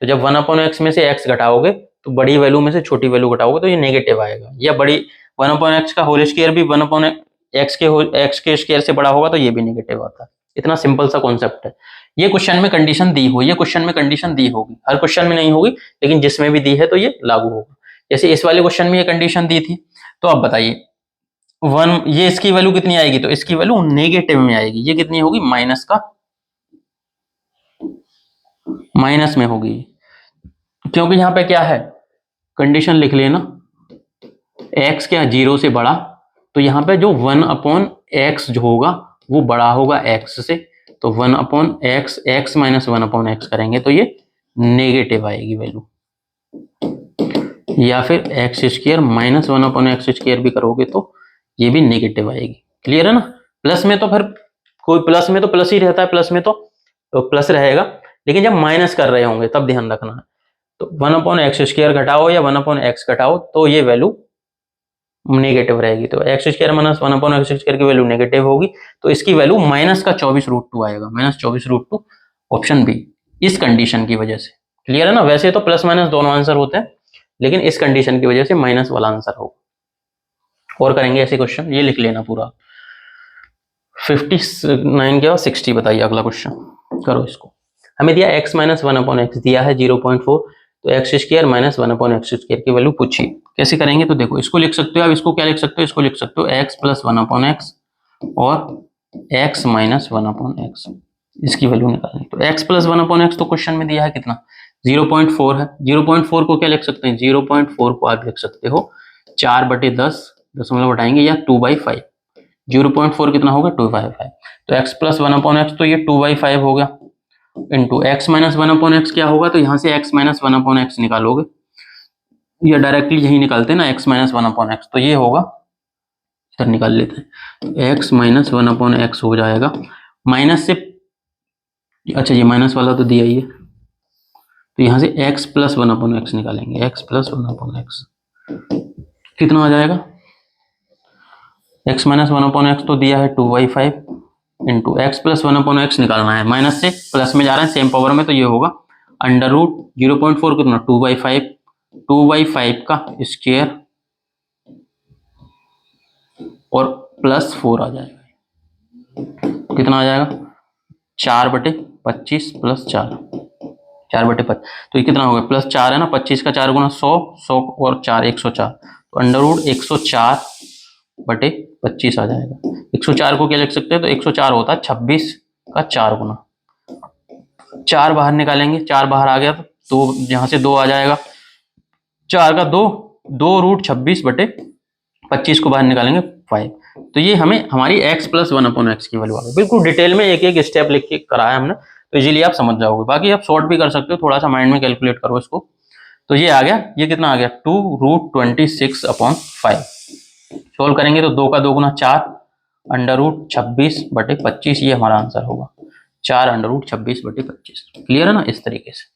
तो जब 1/x में से x घटाओगे तो बड़ी वैल्यू में से छोटी वैल्यू घटाओगे तो ये नेगेटिव आएगा, या बड़ी 1/x का होल स्क्वायर भी 1/x के स्क्वायर से बड़ा होगा तो ये भी नेगेटिव आता है। इतना सिंपल सा कॉन्सेप्ट है। ये क्वेश्चन में कंडीशन दी हो, ये क्वेश्चन में कंडीशन दी होगी, हर क्वेश्चन में नहीं होगी लेकिन जिसमें भी दी है तो ये लागू होगा। जैसे इस वाले क्वेश्चन में ये कंडीशन दी थी, तो अब बताइए 1 ये इसकी वैल्यू कितनी आएगी, तो इसकी वैल्यू नेगेटिव में आएगी। ये कितनी होगी, माइनस में होगी, क्योंकि यहां पे क्या है, कंडीशन लिख लेना, x क्या 0 से बड़ा, तो यहाँ पे जो 1/x जो होगा वो बड़ा होगा x से, तो 1/x, x माइनस 1/x करेंगे तो ये नेगेटिव आएगी वैल्यू, या फिर x square minus 1/x square भी करोगे तो ये भी नेगेटिव आएगी। क्लियर है ना। प्लस में तो फिर कोई प्लस में तो प्लस ही रहता है, प्लस में तो प्लस रहेगा, लेकिन जब माइनस कर रहे होंगे तब ध्यान रखना है। तो 1/x स्क्वायर घटाओ या 1/x घटाओ तो ये वैल्यू नेगेटिव रहेगी, तो x square minus 1/x square की वैल्यू नेगेटिव होगी, तो इसकी वैल्यू -24√2 आएगा, -24√2 ऑप्शन बी, इस कंडीशन की वजह से। क्लियर है ना। वैसे तो प्लस माइनस दोनों आंसर होते हैं, लेकिन इस कंडीशन की वजह से माइनस वाला आंसर होगा। और करेंगे ऐसे क्वेश्चन, ये लिख लेना पूरा। 59 के बाद 60 बताइए अगला क्वेश्चन, करो इसको। हमें दिया x माइनस 1/x दिया है 0.4, तो x square minus 1/x square की वैल्यू पूछिए। कैसे करेंगे, तो देखो इसको लिख सकते हो आप, इसको क्या लिख सकते हो, इसको लिख सकते हो x प्लस 1/x और x माइनस 1/x, इसकी वैल्यू निकालनी। तो x प्लस 1/x तो क्वेश्चन में दिया है कितना, 0.4 है। 0.4 को क्या लिख सकते हैं, 0.4 को आप लिख सकते हो 4/10 दशमलव हटाएंगे या 2/5। 0.4 कितना होगा, 2/5। तो x प्लस 1/x तो ये 2/5 होगा, इंटू x माइनस 1/x क्या होगा, तो यहाँ से x माइनस 1/x निकालोगे, या डायरेक्टली यही निकालते हैं ना, x माइनस 1/x, तो ये होगा, इधर निकाल लेते हैं, x माइनस 1/x हो जाएगा, माइनस से, अच्छा ये माइनस वाला तो दिया ही है, तो यहाँ से x प्लस 1/x निकालेंगे, x प्लस 1/x कितना आ जाएगा, x माइनस 1/x तो दिया है 2/5 इंटू एक्स प्लस 1/x निकालना है, माइनस से प्लस में जा रहा है सेम पावर में, तो ये होगा अंडर रूट 0.4 कितना 2/5, 2/5 का स्क्वायर और प्लस 4 आ जाएगा, कितना आ जाएगा 4/25 प्लस 4, 4/5, तो ये कितना होगा, प्लस 4 है ना, 25 का 4 गुना 100, 100 और 4 104, तो अंडर रूट 104/25 आ जाएगा। 104 को क्या लिख सकते हैं, तो 104 होता है 26 का 4 गुना, 4 बाहर निकालेंगे, 4 बाहर आ गया तो यहाँ से 2 आ जाएगा, 4 का 2, 2√26/25 को बाहर निकालेंगे 5, तो ये हमें हमारी x प्लस 1/x की वैल्यू आ गई। बिल्कुल डिटेल में एक एक स्टेप लिख के कराया हमने, तो इजीली आप समझ जाओगे। बाकी आप शॉर्ट भी कर सकते हो, थोड़ा सा माइंड में कैलकुलेट करो इसको, तो ये आ गया, ये कितना आ गया 2√26/5। सोल्व करेंगे तो 2 का 2 गुना 4, अंडर रूट 26/25, ये हमारा आंसर होगा 4 अंडर रूट 26/25। क्लियर है ना, इस तरीके से।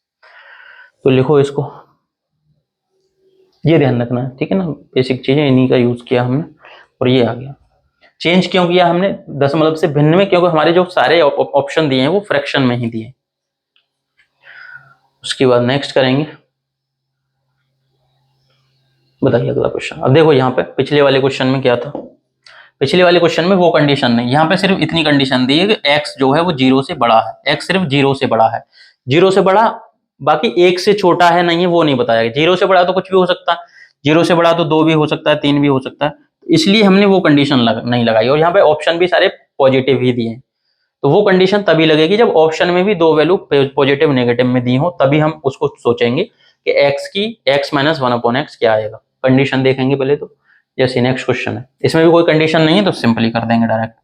तो लिखो इसको, ये ध्यान रखना है, ठीक है ना, बेसिक चीजें इन्हीं का यूज किया हमने, और ये आ गया। चेंज क्यों किया हमने दशमलव से भिन्न में, क्योंकि हमारे जो सारे ऑप्शन दिए हैं वो फ्रैक्शन में ही दिए। उसके बाद नेक्स्ट करेंगे, बताइए अगला क्वेश्चन। अब देखो यहाँ पे पिछले वाले क्वेश्चन में क्या था, पिछले वाले क्वेश्चन में वो कंडीशन नहीं, यहाँ पे सिर्फ इतनी कंडीशन दी है कि x जो है वो 0 से बड़ा है, x सिर्फ 0 से बड़ा है, 0 से बड़ा, बाकी 1 से छोटा है नहीं है वो नहीं बताया गया। 0 से बड़ा तो कुछ भी हो सकता है, 0 से बड़ा तो 2 भी हो सकता है, 3 भी हो सकता है, इसलिए हमने वो कंडीशन नहीं लगाई। और यहाँ पे ऑप्शन भी सारे पॉजिटिव ही दिए हैं, तो वो कंडीशन तभी लगेगी जब ऑप्शन में भी 2 वैल्यू पॉजिटिव नेगेटिव में दी हो, तभी हम उसको सोचेंगे कि x माइनस 1/x क्या आएगा। कंडीशन देखेंगे पहले तो, जैसे नेक्स्ट क्वेश्चन है, इसमें भी कोई कंडीशन नहीं है तो सिंपली कर देंगे डायरेक्ट।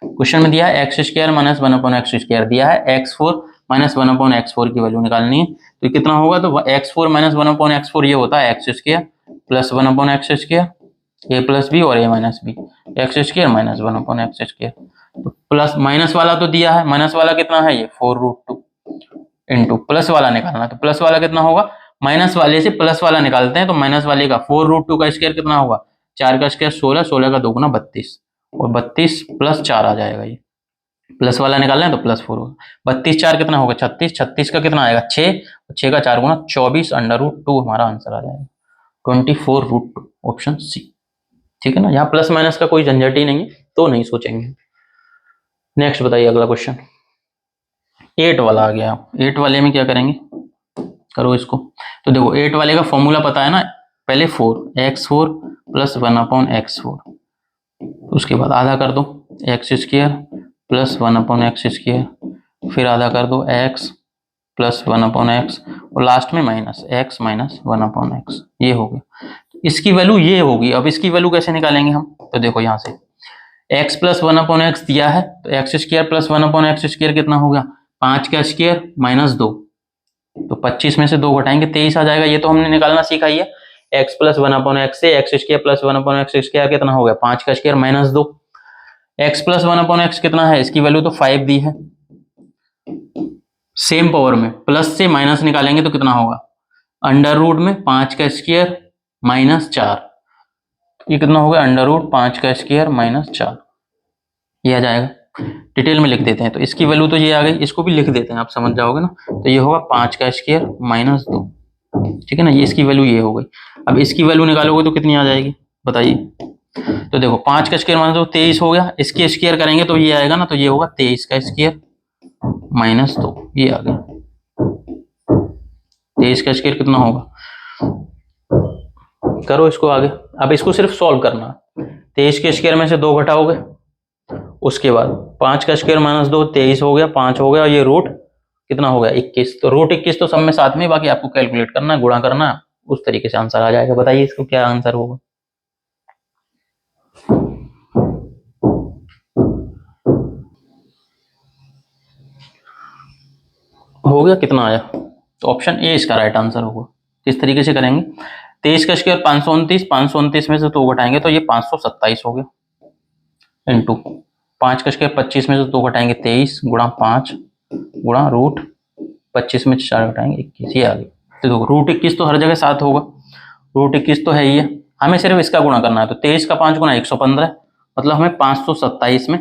क्वेश्चन में दिया है x square minus 1/x square दिया है, x4 माइनस 1/x4 की वैल्यू निकालनी है, तो कितना होगा, तो x4 माइनस 1/x4 ये होता है x square plus 1/x square, a plus B और a minus B, x square minus 1/x square, तो प्लस माइनस वाला तो दिया है, माइनस वाला कितना है ये 4√2 इंटू प्लस वाला निकालना, तो प्लस वाला कितना होगा, माइनस वाले से प्लस वाला निकालते हैं, तो माइनस वाले का 4√2 का स्क्वायर कितना होगा, 4 का स्क्वायर 16, 16 का 2 गुना 32, और 32 प्लस 4 आ जाएगा ये, प्लस वाला निकालना है तो +4 होगा। 32 4 कितना होगा 36, 36 का कितना आएगा 6, 6 का 4 गुना 24 √2 हमारा आंसर आ जाएगा 24√2 ऑप्शन सी। ठीक है ना, यहाँ प्लस माइनस का कोई झंझट ही नहीं है तो नहीं सोचेंगे। नेक्स्ट बताइए अगला क्वेश्चन 8 वाला आ गया। 8 वाले में क्या करेंगे, करो इसको। तो देखो 8 वाले का फॉर्मूला पता है ना, पहले 4 x4 + 1/x4, उसके बाद आधा कर दो x² + 1/x², फिर आधा कर दो x + 1/x, और लास्ट में माइनस x - 1/x। ये हो गया, इसकी वैल्यू ये होगी। अब इसकी वैल्यू कैसे निकालेंगे हम, तो देखो यहाँ से x + 1/x दिया है तो x² + 1/x² कितना होगा 5 का स्क्वायर - 2, तो 25 में से 2 घटाएंगे 23 आ जाएगा। ये तो हमने निकालना सीखा ही है। x + 1/x से x² + 1/x² कितना हो गया 5 का स्क्वायर - 2। x + 1/x कितना है, इसकी वैल्यू तो 5 दी है। सेम पावर में प्लस से माइनस निकालेंगे तो कितना होगा √ में 5 का स्क्वायर -4, ये कितना होगा √5 का स्क्वायर -4, ये आ जाएगा। डिटेल में लिख देते हैं, तो इसकी वैल्यू तो ये आ गई, इसको भी लिख देते हैं आप समझ जाओगे ना। तो ये होगा 5 का स्क्वायर -2, ठीक है ना, ये इसकी वैल्यू ये हो गई। अब इसकी वैल्यू निकालोगे तो कितनी आ जाएगी बताइए। तो देखो 5 का स्क्वायर -2 23 हो गया, इसके स्क्वायर करेंगे तो ये आएगा ना, तो ये होगा 23 का स्क्वायर -2, ये आ गया। 23 का स्क्वायर कितना होगा, करो इसको आगे। अब इसको सिर्फ सॉल्व करना, 23 के स्क्वायर में से 2 घटाओगे, उसके बाद 5 का स्क्वायर -2 23 हो गया, 5 हो गया, और ये रूट कितना हो गया 21। तो √21 तो सब में साथ में, बाकी आपको कैलकुलेट करना है, गुणा करना है, उस तरीके से आंसर आ जाएगा। बताइए इसको क्या आंसर होगा। हो गया, कितना आया, तो ऑप्शन ए इसका राइट आंसर होगा। किस तरीके से करेंगे, 23 का स्क्वायर 529, 529 में से 2 घटाएंगे तो ये 527 हो गया, इंटू 5 का स्क्वायर 25 में से 2 घटाएंगे 23, गुणा 5 गुणा √25 में 4 घटाएंगे 21, ये आ गया। तो देखो √21 तो हर जगह 7 होगा, √21 तो है ही है, हमें सिर्फ इसका गुणा करना है। तो 23 का 5 गुना 115, मतलब हमें 527 में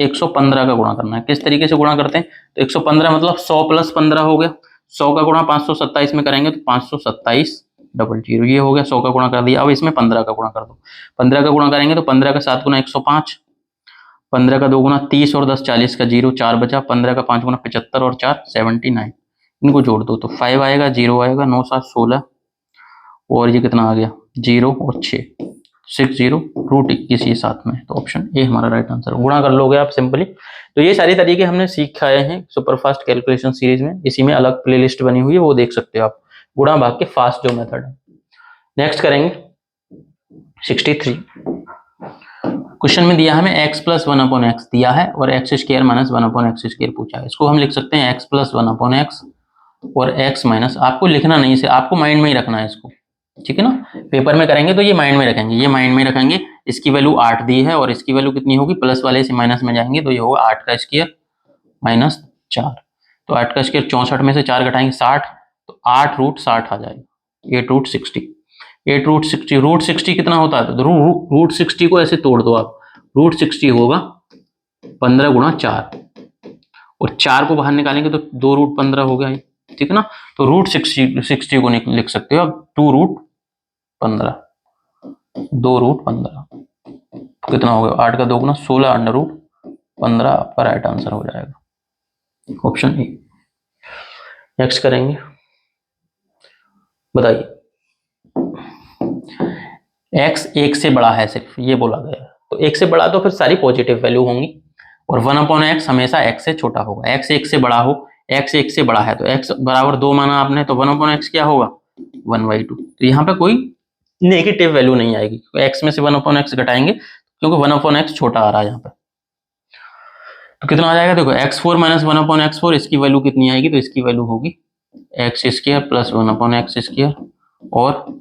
115 का गुणा करना है। किस तरीके से गुणा करते हैं, तो 115 मतलब 100 + 15 हो गया, 100 का गुणा 527 में करेंगे तो 527 ये हो गया, 100 का गुणा कर दिया। अब इसमें 15 का गुणा कर दो, 15 का गुणा करेंगे तो 15 का 7 गुना 105, 15 का 2 गुना 30, और 10 40 का 0 4 बचा, 15 का 5 गुना 75, और 4 79, इनको जोड़ दो तो 5 आएगा, 0 आएगा, 9 7 16, और ये कितना आ गया 0 और 6 60 √21 ये साथ में। तो ऑप्शन ए हमारा राइट आंसर। गुणा कर लोगे आप सिंपली। तो ये सारी तरीके हमने सिखाए हैं सुपरफास्ट कैलकुलेशन सीरीज में, इसी में अलग प्लेलिस्ट बनी हुई है, वो देख सकते हो आप, गुणा भाग के फास्ट जो मेथड है। नेक्स्ट करेंगे 63। क्वेश्चन में दिया हमें x + 1/x दिया है और x² - 1/x² पूछा है। इसको हम लिख सकते हैं x + 1/x और x माइनस, आपको लिखना नहीं से, आपको माइंड में ही रखना है इसको, ठीक है ना। पेपर में करेंगे तो ये माइंड में रखेंगे, ये माइंड में रखेंगे। इसकी वैल्यू 8 दी है और इसकी वैल्यू कितनी होगी, प्लस वाले से माइनस में जाएंगे तो ये होगा 8 का स्क्वायर -4। तो 8 का स्क्वायर 64 में से 4 घटाएंगे 60, तो 8 √60 आ जाएगा, 8 √60। 8 √60, √60 कितना होता है, तो √60 को ऐसे तोड़ दो आप, √60 होगा 15 गुणा 4, और 4 को बाहर निकालेंगे तो 2 √15 हो गया, ठीक है ना। तो √60 को लिख सकते हो अब 2 √15, 2 √15 कितना हो गया, 8 का 2 गुना 16 √15 आपका राइट आंसर हो जाएगा, ऑप्शन ए। नेक्स्ट करेंगे, बताइए x 1 से बड़ा है, सिर्फ ये बोला गया है, तो 1 से बड़ा तो फिर सारी पॉजिटिव वैल्यू होंगी, और 1/x हमेशा x से छोटा होगा। x 1 से बड़ा हो, x 1 से बड़ा है तो x बराबर 2 माना आपने, तो 1/x क्या होगा 1/2। तो यहाँ पे कोई नेगेटिव वैल्यू नहीं आएगी, x में से 1/x घटाएंगे क्योंकि 1/x छोटा आ रहा है यहाँ पे। तो कितना आ जाएगा, देखो x4 - 1/x4, इसकी वैल्यू कितनी आएगी, तो इसकी वैल्यू होगी x² + 1/x² और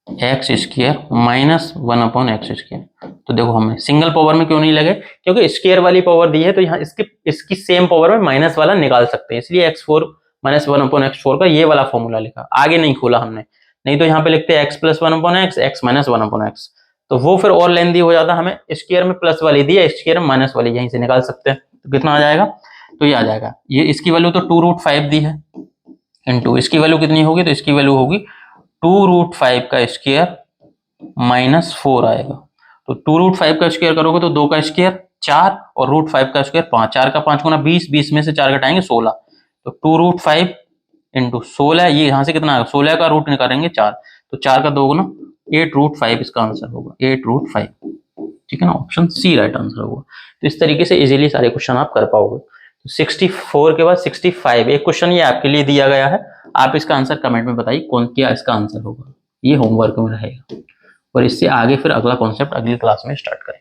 x² - 1/x²। तो देखो हमें सिंगल पावर में क्यों नहीं लगे, क्योंकि स्क्वायर वाली पावर दी है, तो यहाँ इसकी सेम पावर में माइनस वाला निकाल सकते हैं, इसलिए x4 - 1/x4 का ये वाला फॉर्मूला लिखा, आगे नहीं खोला हमने। नहीं तो यहाँ पे लिखते हैं x + 1/x, x - 1/x, तो वो फिर और लेंदी हो जाता। हमें स्क्वायर में प्लस वाली दी है, स्क्वायर में माइनस वाली, यहीं से निकाल सकते हैं। तो कितना आ जाएगा, तो ये आ जाएगा, ये इसकी वैल्यू तो 2√5 दी है, इनटू इसकी वैल्यू कितनी होगी, तो इसकी वैल्यू होगी 2√5 का स्क्वायर -4 आएगा। तो 2√5 का स्क्वायर करोगे तो 2 का स्क्वायर 4 और √5 का स्क्वायर 5, 4 का 5 गुना 20, 20 में से 4 घटाएंगे 16, तो 2√5 इंटू 16, ये यहाँ से कितना आएगा, 16 का रूट निकालेंगे 4, तो 4 का 2 गुना 8√5 इसका आंसर होगा, 8√5। ठीक है ना, ऑप्शन सी राइट आंसर होगा। तो इस तरीके से इजीली सारे क्वेश्चन आप कर पाओगे। तो 64 के बाद 65, एक क्वेश्चन ये आपके लिए दिया गया है, आप इसका आंसर कमेंट में बताइए कौन क्या इसका आंसर होगा, ये होमवर्क में रहेगा। और इससे आगे फिर अगला कॉन्सेप्ट अगली क्लास में स्टार्ट करें।